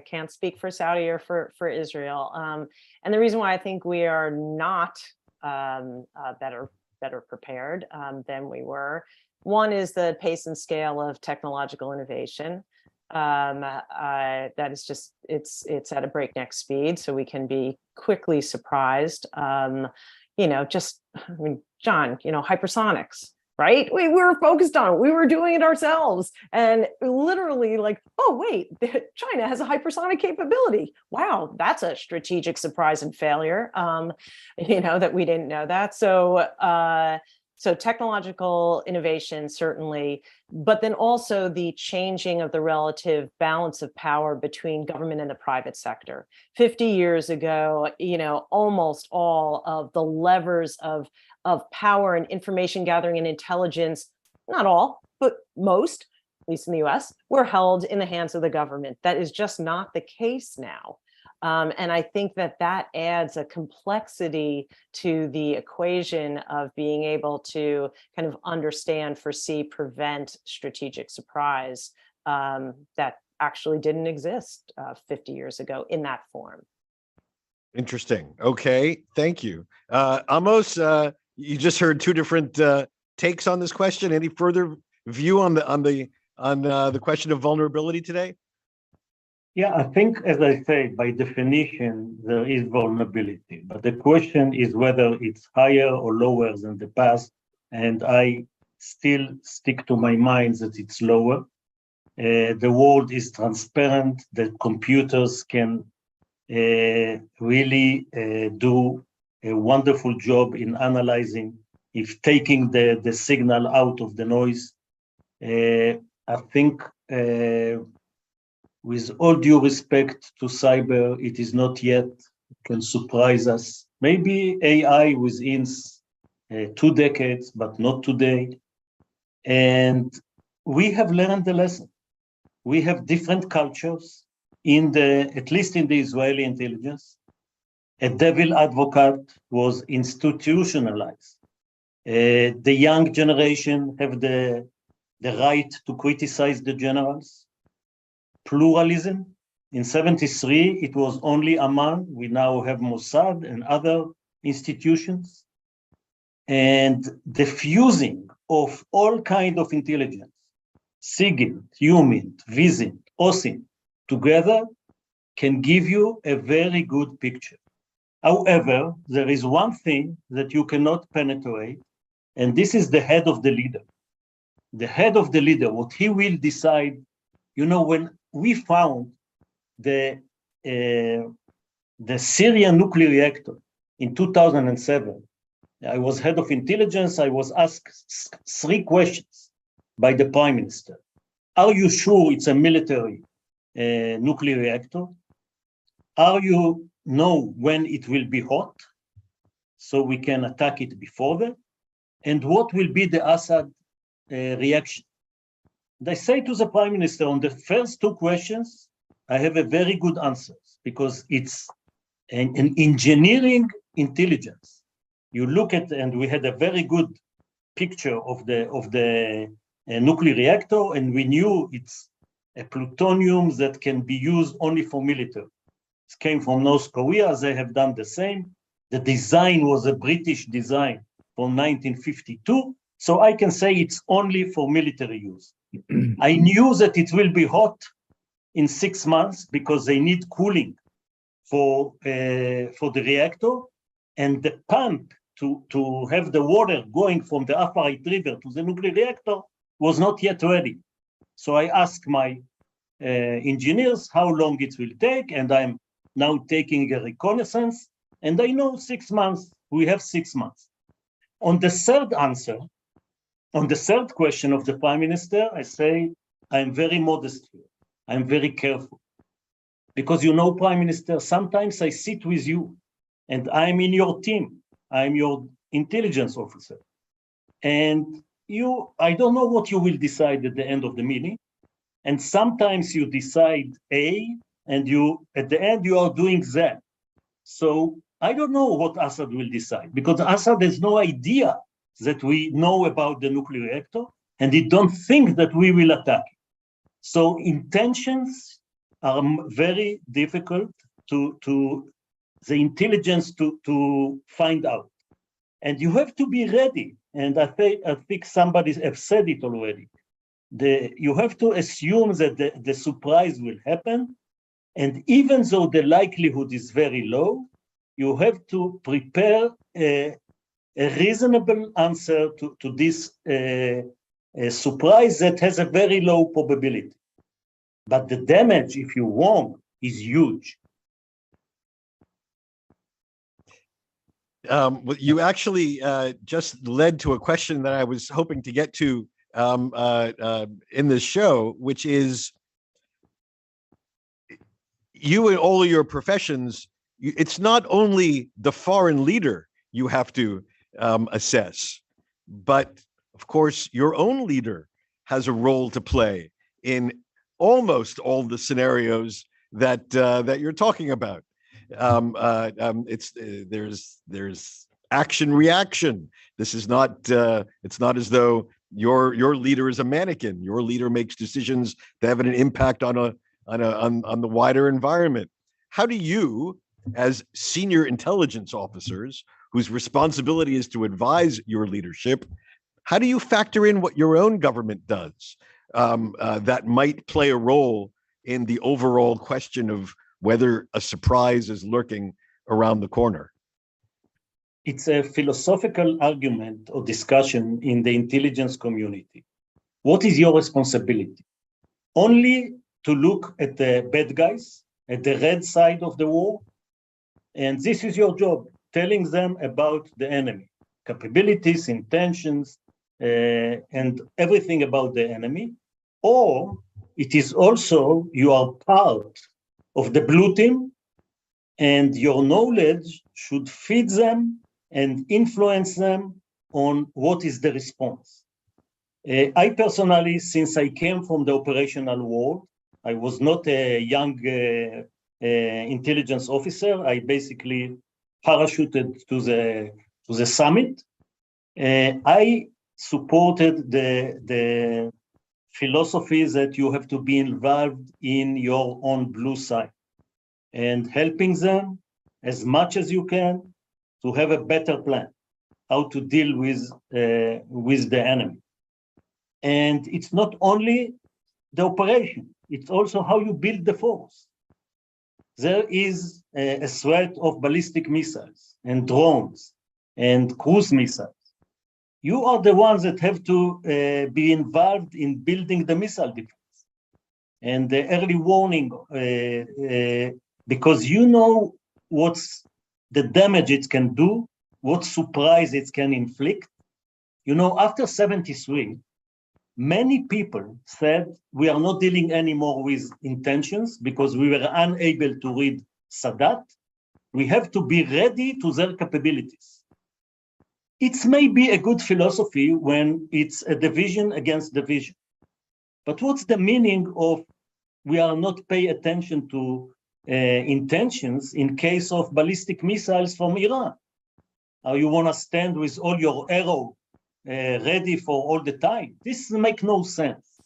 Can't speak for Saudi or for Israel. And the reason why I think we are not better prepared than we were. One is the pace and scale of technological innovation. That is just it's at a breakneck speed, so we can be quickly surprised. John, hypersonics. Right? We were focused on it. We were doing it ourselves. And literally like, oh, wait, China has a hypersonic capability. Wow, that's a strategic surprise and failure, that we didn't know that. So technological innovation, certainly, but then also the changing of the relative balance of power between government and the private sector. 50 years ago, almost all of the levers of power and information gathering and intelligence, not all, but most, at least in the US, were held in the hands of the government. That is just not the case now. And I think that adds a complexity to the equation of being able to kind of understand, foresee, prevent strategic surprise that actually didn't exist 50 years ago in that form. Interesting. Okay, thank you. Amos, you just heard two different takes on this question. Any further view on the question of vulnerability today? Yeah, I think, as I say, by definition, there is vulnerability. But the question is whether it's higher or lower than the past. And I still stick to my mind that it's lower. The world is transparent. The computers can really do a wonderful job in analyzing, if taking the signal out of the noise. I think with all due respect to cyber, it is not yet can surprise us. Maybe AI within 2 decades, but not today. And we have learned the lesson. We have different cultures at least in the Israeli intelligence. A devil advocate was institutionalized. The young generation have the right to criticize the generals. Pluralism. In 1973, it was only Amman. We now have Mossad and other institutions. And the fusing of all kinds of intelligence, SIGINT, HUMINT, VISINT, OSINT, together can give you a very good picture. However, there is one thing that you cannot penetrate, and this is the head of the leader. The head of the leader, what he will decide, when we found the Syrian nuclear reactor in 2007, I was head of intelligence. I was asked 3 questions by the Prime Minister. Are you sure it's a military nuclear reactor? Are you know when it will be hot so we can attack it before that? And what will be the Assad reaction? And I say to the Prime Minister, on the first 2 questions, I have a very good answers because it's an engineering intelligence. You look at, and we had a very good picture of the nuclear reactor, and we knew it's a plutonium that can be used only for military. It came from North Korea. They have done the same. The design was a British design from 1952. So I can say it's only for military use. I knew that it will be hot in 6 months because they need cooling for the reactor, and the pump to have the water going from the Afarit River to the nuclear reactor was not yet ready. So I asked my engineers how long it will take, and I'm now taking a reconnaissance, and I know 6 months. We have 6 months. On the third answer, on the third question of the Prime Minister, I say I'm very modest here. I'm very careful. Because Prime Minister, sometimes I sit with you and I'm in your team. I'm your intelligence officer. And I don't know what you will decide at the end of the meeting. And sometimes you decide A, and at the end you are doing Z. So I don't know what Assad will decide, because Assad has no idea that we know about the nuclear reactor, and he don't think that we will attack. So intentions are very difficult to the intelligence to find out. And you have to be ready. And I think somebody have said it already. You have to assume that the surprise will happen. And even though the likelihood is very low, you have to prepare a reasonable answer to this surprise that has a very low probability. But the damage, if you want, is huge. You actually just led to a question that I was hoping to get to in this show, which is, you and all of your professions, it's not only the foreign leader you have to assess, but of course your own leader has a role to play in almost all the scenarios that that you're talking about. There's action reaction. This is not it's not as though your leader is a mannequin. Your leader makes decisions that have an impact on the wider environment. How do you, as senior intelligence officers whose responsibility is to advise your leadership, how do you factor in what your own government does that might play a role in the overall question of whether a surprise is lurking around the corner? It's a philosophical argument or discussion in the intelligence community. What is your responsibility? Only to look at the bad guys, at the red side of the war? And this is your job, telling them about the enemy, capabilities, intentions, and everything about the enemy. Or it is also, you are part of the blue team, and your knowledge should feed them and influence them on what is the response. I personally, since I came from the operational world, I was not a young intelligence officer. I basically parachuted to the summit. I supported the philosophy that you have to be involved in your own blue side and helping them as much as you can to have a better plan, how to deal with the enemy. And it's not only the operation, it's also how you build the force. There is a threat of ballistic missiles and drones and cruise missiles. You are the ones that have to be involved in building the missile defense and the early warning, because you know what's the damage it can do, what surprise it can inflict. You know, after 73, many people said we are not dealing anymore with intentions because we were unable to read Sadat. We have to be ready to their capabilities. It may be a good philosophy when it's a division against division. But what's the meaning of we are not pay attention to intentions in case of ballistic missiles from Iran? You want to stand with all your arrow ready for all the time? This makes no sense.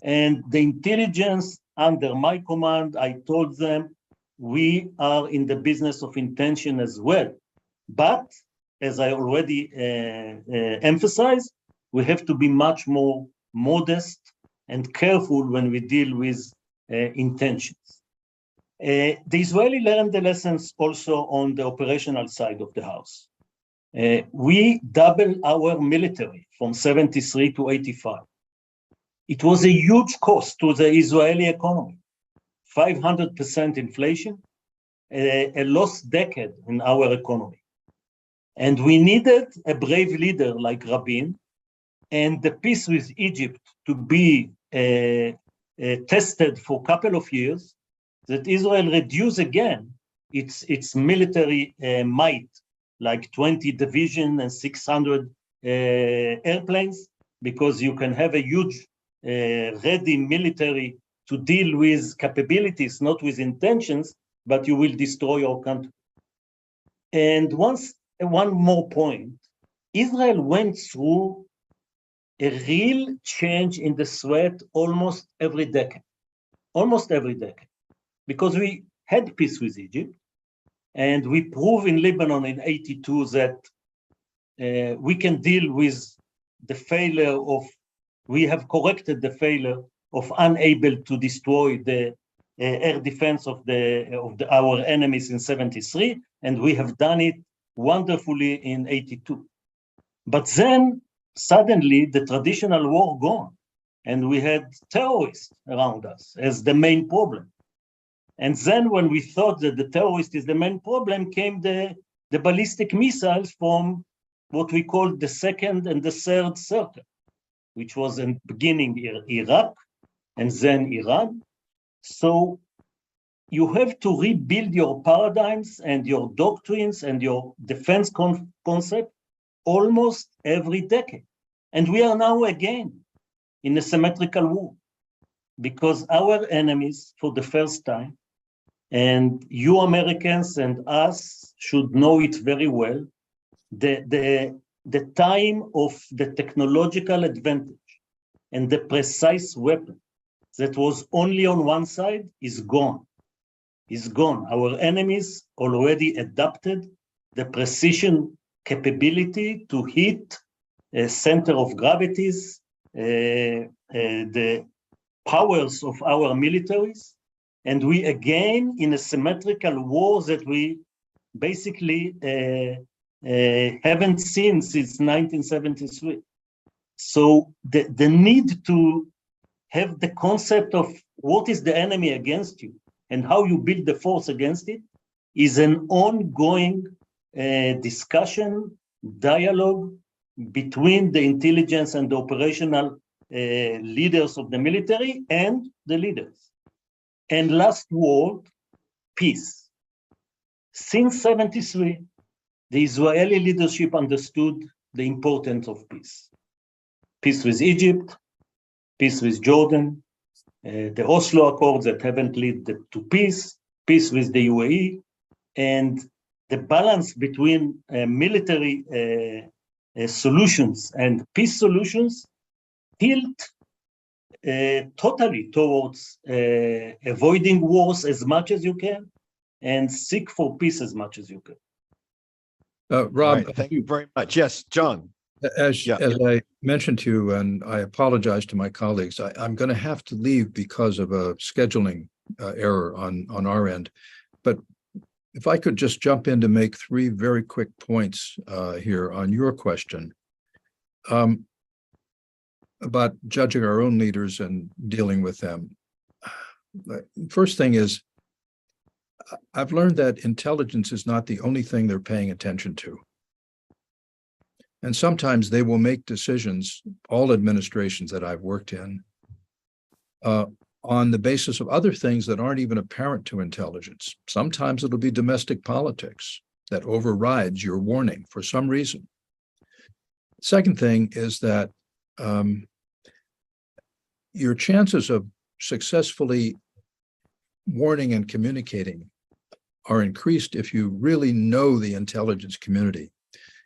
And the intelligence under my command, I told them, we are in the business of intention as well. But as I already emphasized, we have to be much more modest and careful when we deal with intentions. The Israeli learned the lessons also on the operational side of the house. We doubled our military from 73 to 85. It was a huge cost to the Israeli economy. 500% inflation, a lost decade in our economy. And we needed a brave leader like Rabin, and the peace with Egypt to be tested for a couple of years, that Israel reduce again its military might, like 20 division and 600 airplanes, because you can have a huge ready military to deal with capabilities, not with intentions, but you will destroy your country. And one more point, Israel went through a real change in the threat almost every decade, because we had peace with Egypt, and we proved in Lebanon in '82 that we can deal with the failure of, we have corrected the failure of unable to destroy the air defense of our enemies in '73, and we have done it wonderfully in '82. But then suddenly the traditional war gone, and we had terrorists around us as the main problem. And then when we thought that the terrorist is the main problem, came the ballistic missiles from what we call the second and the third circle, which was in the beginning Iraq and then Iran. So you have to rebuild your paradigms and your doctrines and your defense concept almost every decade. And we are now again in a symmetrical war, because our enemies, for the first time, and you Americans and us should know it very well, the time of the technological advantage and the precise weapon that was only on one side is gone. Our enemies already adapted the precision capability to hit a center of gravities, the powers of our militaries, and we again in a symmetrical war that we basically haven't seen since 1973. So the need to have the concept of what is the enemy against you and how you build the force against it is an ongoing discussion, dialogue between the intelligence and the operational leaders of the military and the leaders. And last word, peace. Since '73, the Israeli leadership understood the importance of peace. Peace with Egypt, peace with Jordan, the Oslo Accords that haven't led to peace, peace with the UAE, and the balance between military solutions and peace solutions tilt totally towards avoiding wars as much as you can and seek for peace as much as you can. Rob, Right, thank you very much. Yes, John. As I mentioned to you, and I apologize to my colleagues, I'm going to have to leave because of a scheduling error on our end. But if I could just jump in to make three very quick points here on your question about judging our own leaders and dealing with them. First thing is, I've learned that intelligence is not the only thing they're paying attention to. And sometimes they will make decisions, all administrations that I've worked in, on the basis of other things that aren't even apparent to intelligence. Sometimes it'll be domestic politics that overrides your warning for some reason. Second thing is that your chances of successfully warning and communicating are increased if you really know the intelligence community.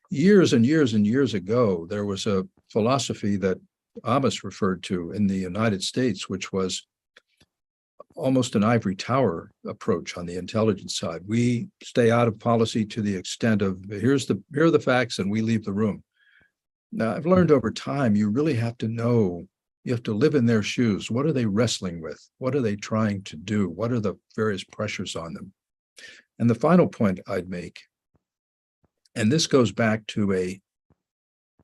Years and years and years ago, there was a philosophy that Amos referred to in the United States, which was almost an ivory tower approach on the intelligence side. We stay out of policy to the extent of here are the facts and we leave the room. Now, I've learned over time, you really have to know, you have to live in their shoes. What are they wrestling with? What are they trying to do? What are the various pressures on them? And the final point I'd make, and this goes back to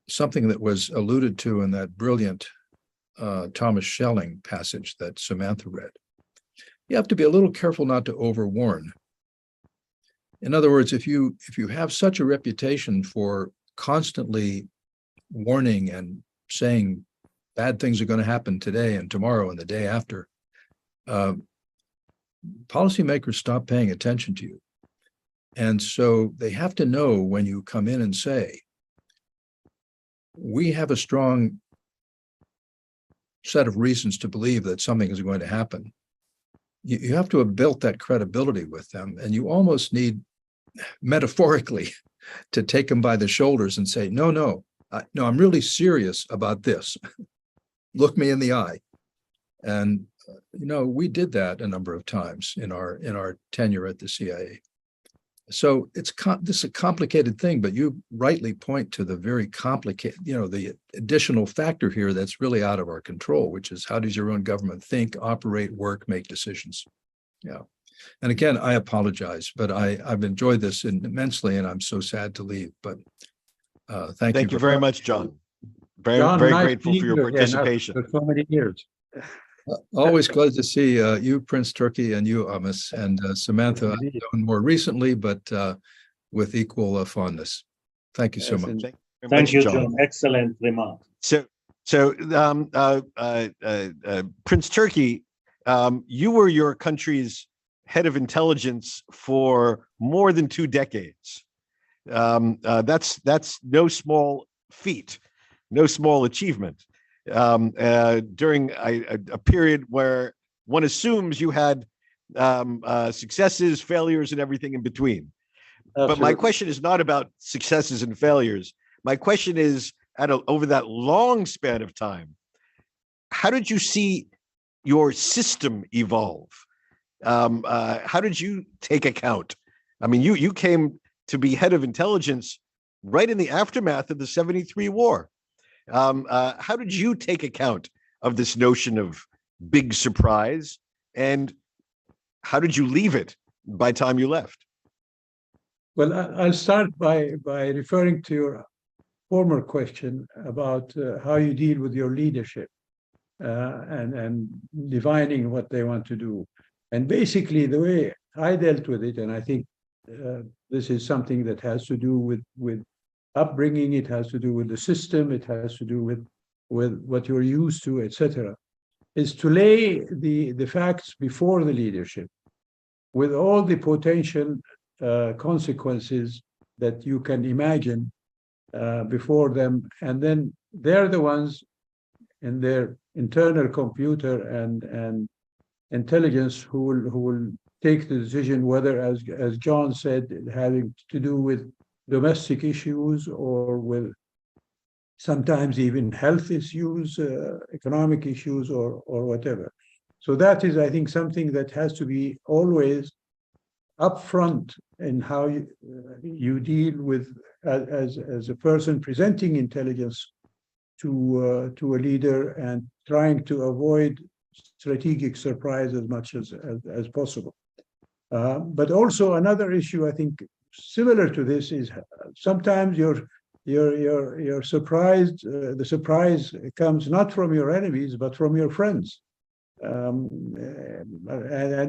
something that was alluded to in that brilliant Thomas Schelling passage that Samantha read. You have to be a little careful not to overwarn. In other words, if you have such a reputation for constantly warning and saying bad things are going to happen today and tomorrow and the day after, policymakers stop paying attention to you. And so they have to know when you come in and say, we have a strong set of reasons to believe that something is going to happen. You have to have built that credibility with them, and you almost need, metaphorically, to take them by the shoulders and say, no, I'm really serious about this. Look me in the eye. And, we did that a number of times in our tenure at the CIA. So this is a complicated thing, but you rightly point to the very complicated, the additional factor here that's really out of our control, which is how does your own government think, operate, work, make decisions? Yeah. And again, I apologize, but I've enjoyed this immensely, and I'm so sad to leave. But thank you very much, John. Very Nice grateful for your participation. For so many years. Always glad to see you, Prince Turki, and you, Amos, and Samantha, I've known more recently, but with equal fondness. Thank you so much. Thank you, John. Excellent remark. So Prince Turki, you were your country's head of intelligence for more than 2 decades. That's no small feat, no small achievement. During a period where one assumes you had successes, failures, and everything in between. Absolutely. But my question is not about successes and failures. My question is, over that long span of time, how did you see your system evolve? How did you take account? I mean, you came to be head of intelligence right in the aftermath of the '73 war. How did you take account of this notion of big surprise, and how did you leave it by the time you left? Well, I'll start by referring to your former question about how you deal with your leadership and defining what they want to do. And basically, the way I dealt with it, and I think this is something that has to do with upbringing, it has to do with the system, it has to do with what you're used to, etc., is to lay the facts before the leadership with all the potential consequences that you can imagine before them. And then they're the ones in their internal computer and intelligence who will take the decision whether, as John said, having to do with domestic issues or with sometimes even health issues, economic issues, or whatever. So that is, I think, something that has to be always upfront in how you deal with as a person presenting intelligence to a leader and trying to avoid strategic surprise as much as possible. But also another issue, I think, similar to this is sometimes you're surprised. The surprise comes not from your enemies, but from your friends. And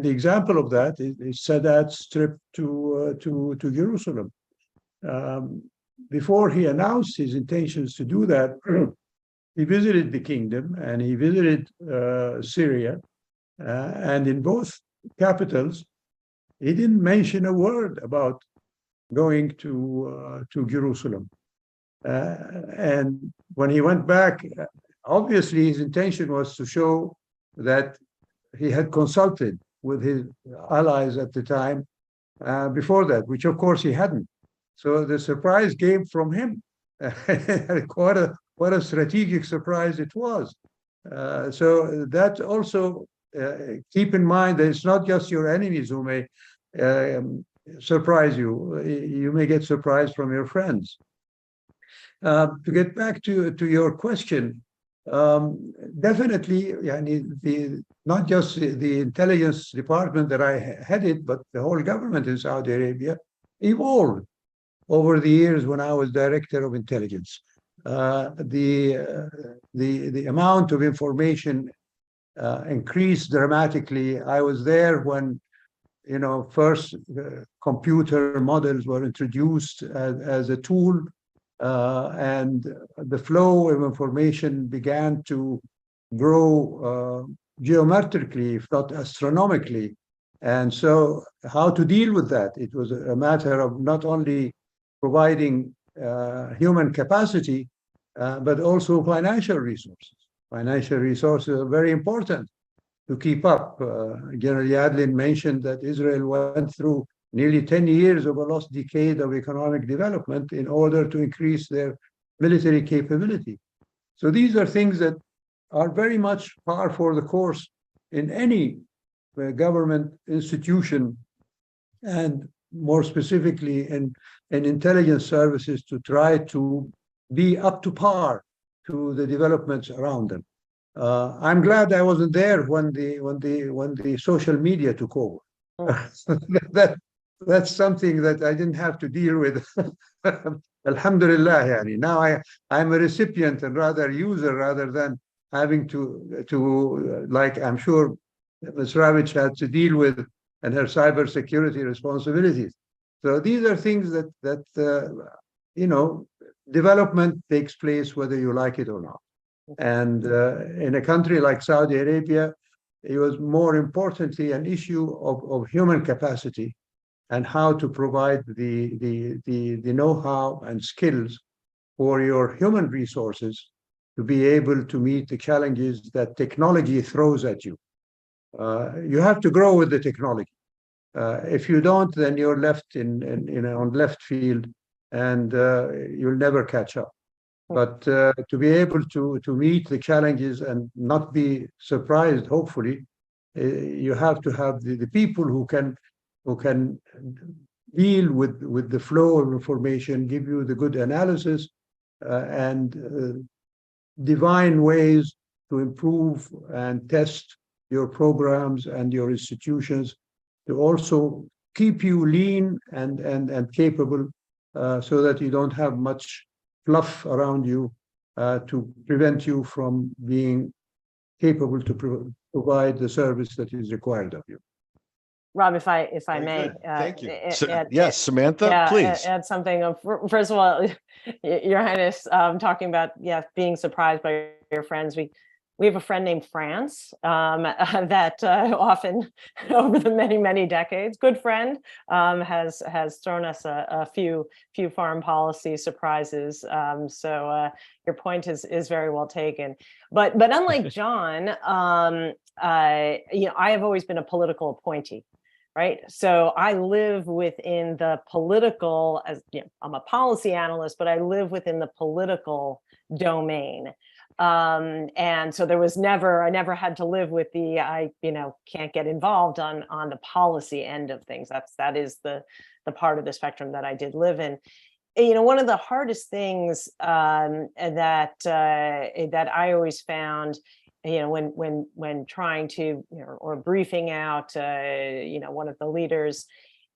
the example of that is Sadat's trip to Jerusalem. Before he announced his intentions to do that, he visited the kingdom and he visited Syria. And in both capitals, he didn't mention a word about going to Jerusalem. And when he went back, obviously his intention was to show that he had consulted with his allies at the time before that, which of course he hadn't. So the surprise came from him. What a strategic surprise it was. So that also, keep in mind that it's not just your enemies who may surprise you. You may get surprised from your friends. To get back to your question, definitely, not just the intelligence department that I headed, but the whole government in Saudi Arabia evolved over the years when I was director of intelligence. The amount of information increased dramatically. I was there when first computer models were introduced as a tool, and the flow of information began to grow geometrically, if not astronomically. And so how to deal with that? It was a matter of not only providing human capacity, but also financial resources. Financial resources are very important to keep up. General Yadlin mentioned that Israel went through nearly 10 years of a lost decade of economic development in order to increase their military capability. So these are things that are very much par for the course in any government institution, and more specifically in intelligence services, to try to be up to par to the developments around them. I'm glad I wasn't there when the social media took over. That's something that I didn't have to deal with. Alhamdulillah, yani. Now I'm a recipient and rather user, rather than having to like I'm sure Ms. Ravich had to deal with and her cybersecurity responsibilities. So these are things that you know, development takes place whether you like it or not. And in a country like Saudi Arabia, it was more importantly an issue of human capacity and how to provide the know-how and skills for your human resources to be able to meet the challenges that technology throws at you. You have to grow with the technology. If you don't, then you're left on left field, and you'll never catch up. But to be able to meet the challenges and not be surprised, hopefully, you have to have the people who can deal with the flow of information, give you the good analysis, and divine ways to improve and test your programs and your institutions, to also keep you lean and capable, so that you don't have much fluff around you to prevent you from being capable to provide the service that is required of you. Rob, if I Very may, good. Thank you. Yes, Samantha, yeah, please. add something. First of all, Your Highness, talking about being surprised by your friends. We have a friend named France that often, over the many decades, good friend, has thrown us a few foreign policy surprises. So your point is very well taken. But unlike John, you know, I have always been a political appointee. Right. So I live within the political, as you know, I'm a policy analyst, but I live within the political domain. And so I never had to live with I can't get involved on the policy end of things. That is the part of the spectrum that I did live in. You know, one of the hardest things that I always found, you know, when trying to, or briefing out, one of the leaders,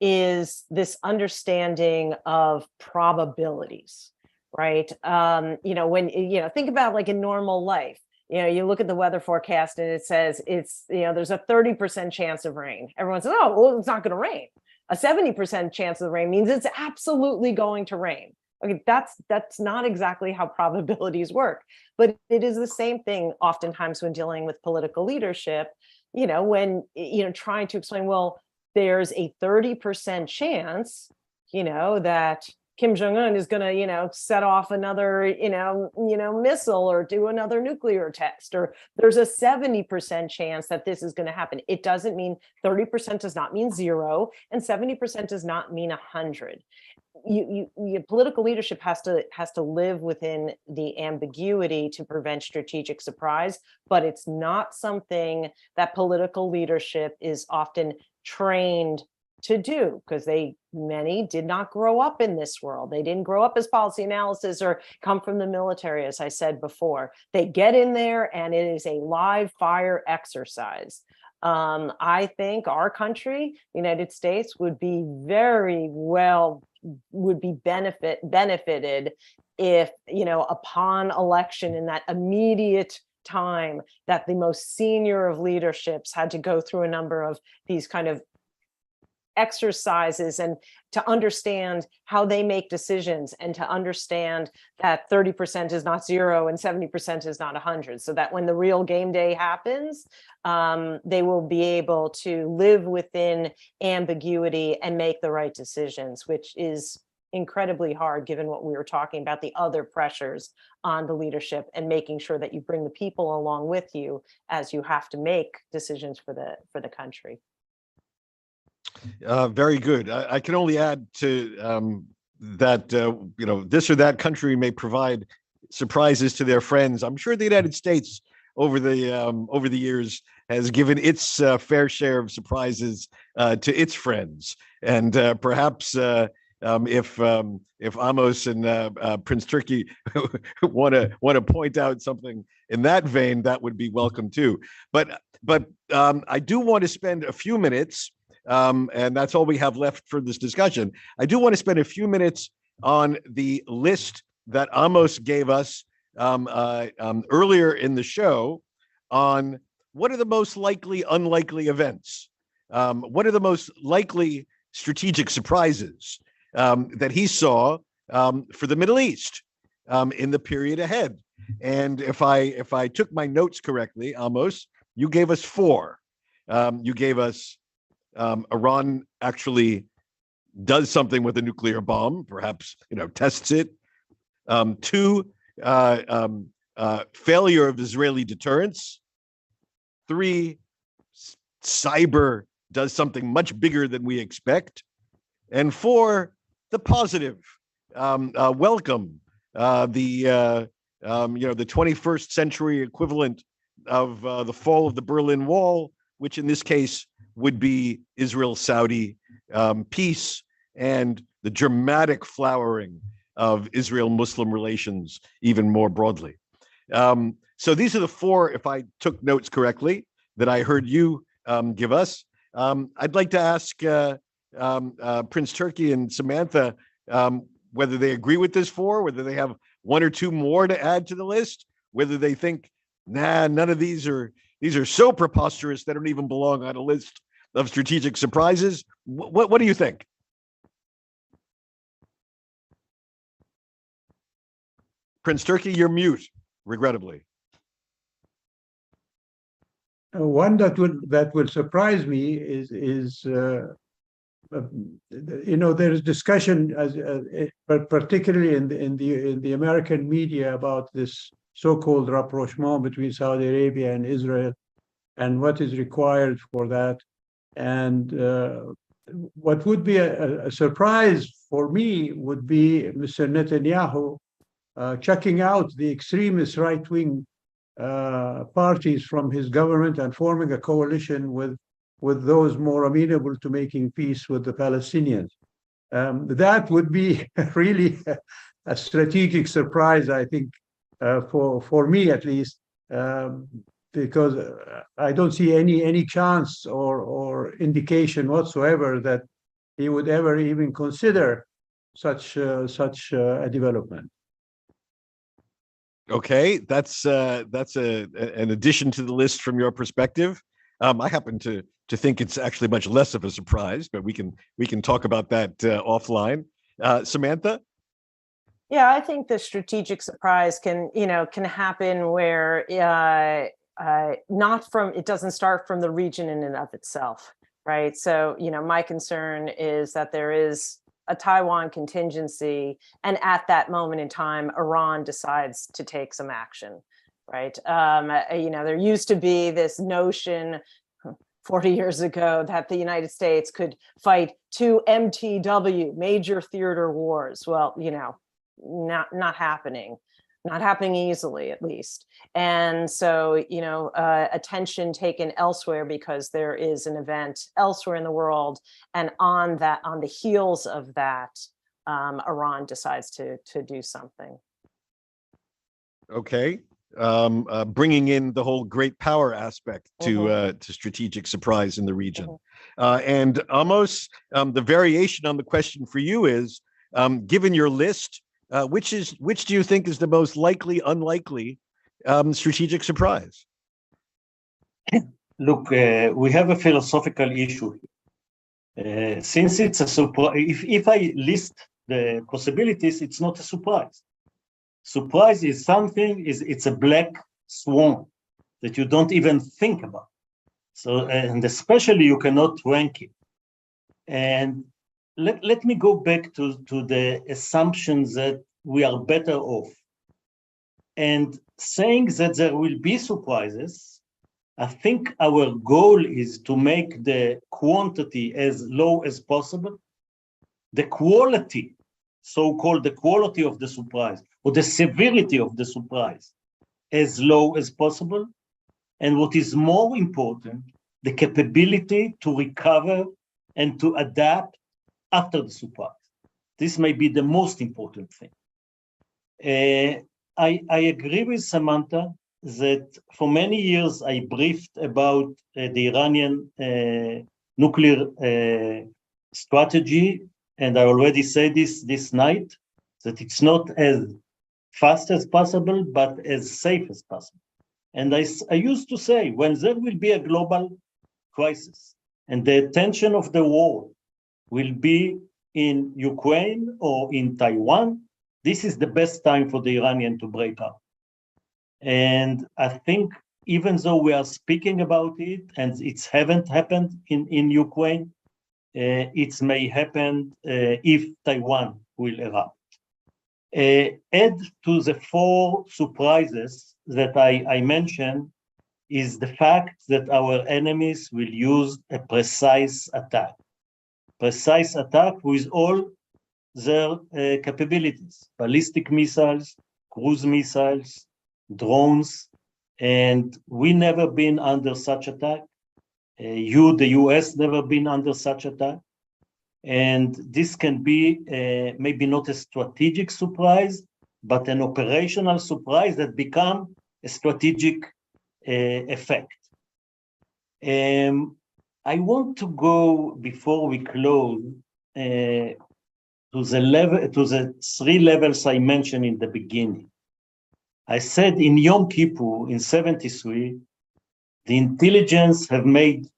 is this understanding of probabilities, right? Think about like in normal life, you look at the weather forecast and it says there's a 30% chance of rain. Everyone says, oh, well, it's not going to rain. A 70% chance of the rain means it's absolutely going to rain. Okay, that's not exactly how probabilities work, but it is the same thing oftentimes when dealing with political leadership, when, trying to explain, well, there's a 30% chance, that Kim Jong-un is going to, set off another, missile or do another nuclear test, or there's a 70% chance that this is going to happen. It doesn't mean 30% does not mean 0, and 70% does not mean 100. Political leadership has to live within the ambiguity to prevent strategic surprise, but it's not something that political leadership is often trained to do, because many did not grow up in this world. They didn't grow up as policy analysts or come from the military, as I said before. They get in there and it is a live fire exercise. I think our country, the United States, would be benefited if, upon election, in that immediate time that the most senior of leaderships had to go through a number of these kind of exercises and to understand how they make decisions, and to understand that 30% is not 0 and 70% is not 100, so that when the real game day happens, they will be able to live within ambiguity and make the right decisions, which is incredibly hard, given what we were talking about, the other pressures on the leadership, and making sure that you bring the people along with you as you have to make decisions for the country. Very good. I can only add to that, this or that country may provide surprises to their friends. I'm sure the United States over the years has given its fair share of surprises to its friends, and perhaps if Amos and Prince Turki want to point out something in that vein, that would be welcome too. But I do want to spend a few minutes. And that's all we have left for this discussion. I do want to spend a few minutes on the list that Amos gave us earlier in the show on what are the most likely unlikely events, what are the most likely strategic surprises that he saw for the Middle East in the period ahead. And if I took my notes correctly, Amos, you gave us 4. You gave us Iran actually does something with a nuclear bomb, perhaps tests it. 2, failure of Israeli deterrence. 3, cyber does something much bigger than we expect. And 4, the positive, welcome, the 21st century equivalent of the fall of the Berlin Wall, which in this case would be Israel-Saudi peace and the dramatic flowering of Israel-Muslim relations even more broadly. So these are the 4, if I took notes correctly, that I heard you give us. I'd like to ask Prince Turki and Samantha whether they agree with this 4, whether they have 1 or 2 more to add to the list, whether they think, nah, none of these are so preposterous they don't even belong on a list of strategic surprises. What do you think? Prince Turki, you're mute, regrettably. One that will surprise me is there is discussion, particularly in the American media, about this so-called rapprochement between Saudi Arabia and Israel, and what is required for that. And what would be a surprise for me would be Mr. Netanyahu checking out the extremist right-wing parties from his government and forming a coalition with those more amenable to making peace with the Palestinians. That would be really a strategic surprise, I think, for me at least, because I don't see any chance or indication whatsoever that he would ever even consider such a development. Okay, that's an addition to the list from your perspective. I happen to think it's actually much less of a surprise, but we can talk about that offline. Samantha? Yeah, I think the strategic surprise can happen where it doesn't start from the region in and of itself, right? So, my concern is that there is a Taiwan contingency, and at that moment in time, Iran decides to take some action, right? There used to be this notion 40 years ago that the United States could fight 2 MTW, major theater wars. Well, not happening easily, at least. And so, attention taken elsewhere because there is an event elsewhere in the world. And on the heels of that, Iran decides to do something. Okay. Bringing in the whole great power aspect to strategic surprise in the region. And Amos, the variation on the question for you is, given your list, which do you think is the most likely, unlikely strategic surprise? Look, we have a philosophical issue here. Since it's a surprise, if I list the possibilities, it's not a surprise. Surprise is it's a black swan that you don't even think about. So, and especially you cannot rank it. And let me go back to the assumptions that we are better off. And saying that there will be surprises, I think our goal is to make the quantity as low as possible, the quality, so-called the quality of the surprise, or the severity of the surprise, as low as possible. And what is more important, the capability to recover and to adapt after the surprise. This may be the most important thing. I agree with Samantha that for many years I briefed about the Iranian nuclear strategy, and I already said this night, that it's not as fast as possible, but as safe as possible. And I used to say, when there will be a global crisis and the attention of the world will be in Ukraine or in Taiwan, this is the best time for the Iranian to break out. And I think even though we are speaking about it and it haven't happened in Ukraine, it may happen if Taiwan will erupt. Add to the 4 surprises that I mentioned is the fact that our enemies will use a precise attack with all their capabilities, ballistic missiles, cruise missiles, drones, and we never been under such attack. The US never been under such attack. And this can be maybe not a strategic surprise, but an operational surprise that become a strategic effect. I want to go, before we close, to the 3 levels I mentioned in the beginning. I said in Yom Kippur in 73, the intelligence have made,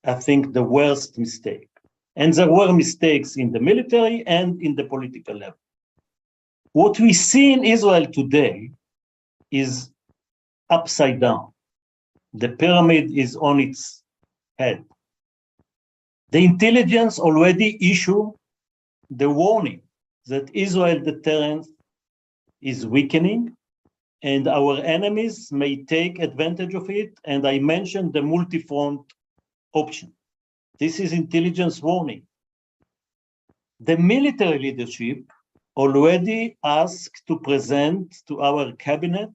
I think, the worst mistake. And there were mistakes in the military and in the political level. What we see in Israel today is upside down. The pyramid is on its head. The intelligence already issued the warning that Israel deterrence is weakening and our enemies may take advantage of it. And I mentioned the multi-front option. This is intelligence warning. The military leadership already asked to present to our cabinet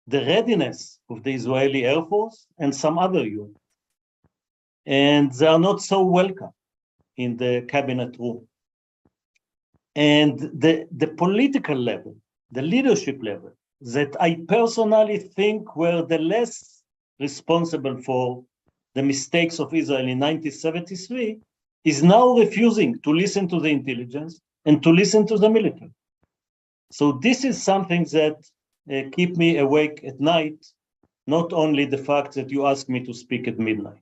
the readiness of the Israeli Air Force and some other units. And they are not so welcome in the cabinet room. And the political level, the leadership level, that I personally think were the less responsible for the mistakes of Israel in 1973, is now refusing to listen to the intelligence and to listen to the military. So this is something that keep me awake at night, not only the fact that you ask me to speak at midnight.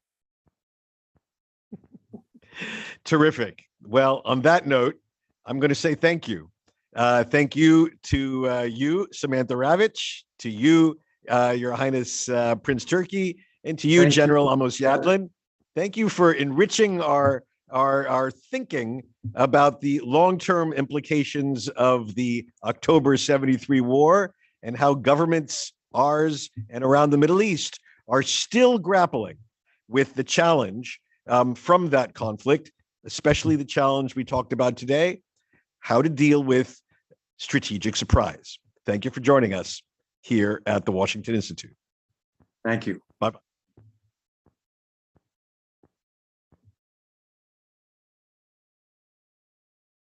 Terrific. Well, on that note, I'm going to say thank you. Thank you to you, Samantha Ravitch, to you, Your Highness Prince Turki, and to you, General Amos Yadlin. Thank you for enriching our thinking about the long-term implications of the October 73 war and how governments, ours and around the Middle East, are still grappling with the challenge from that conflict, especially the challenge we talked about today, how to deal with strategic surprise. Thank you for joining us here at the Washington Institute. Thank you. Bye-bye.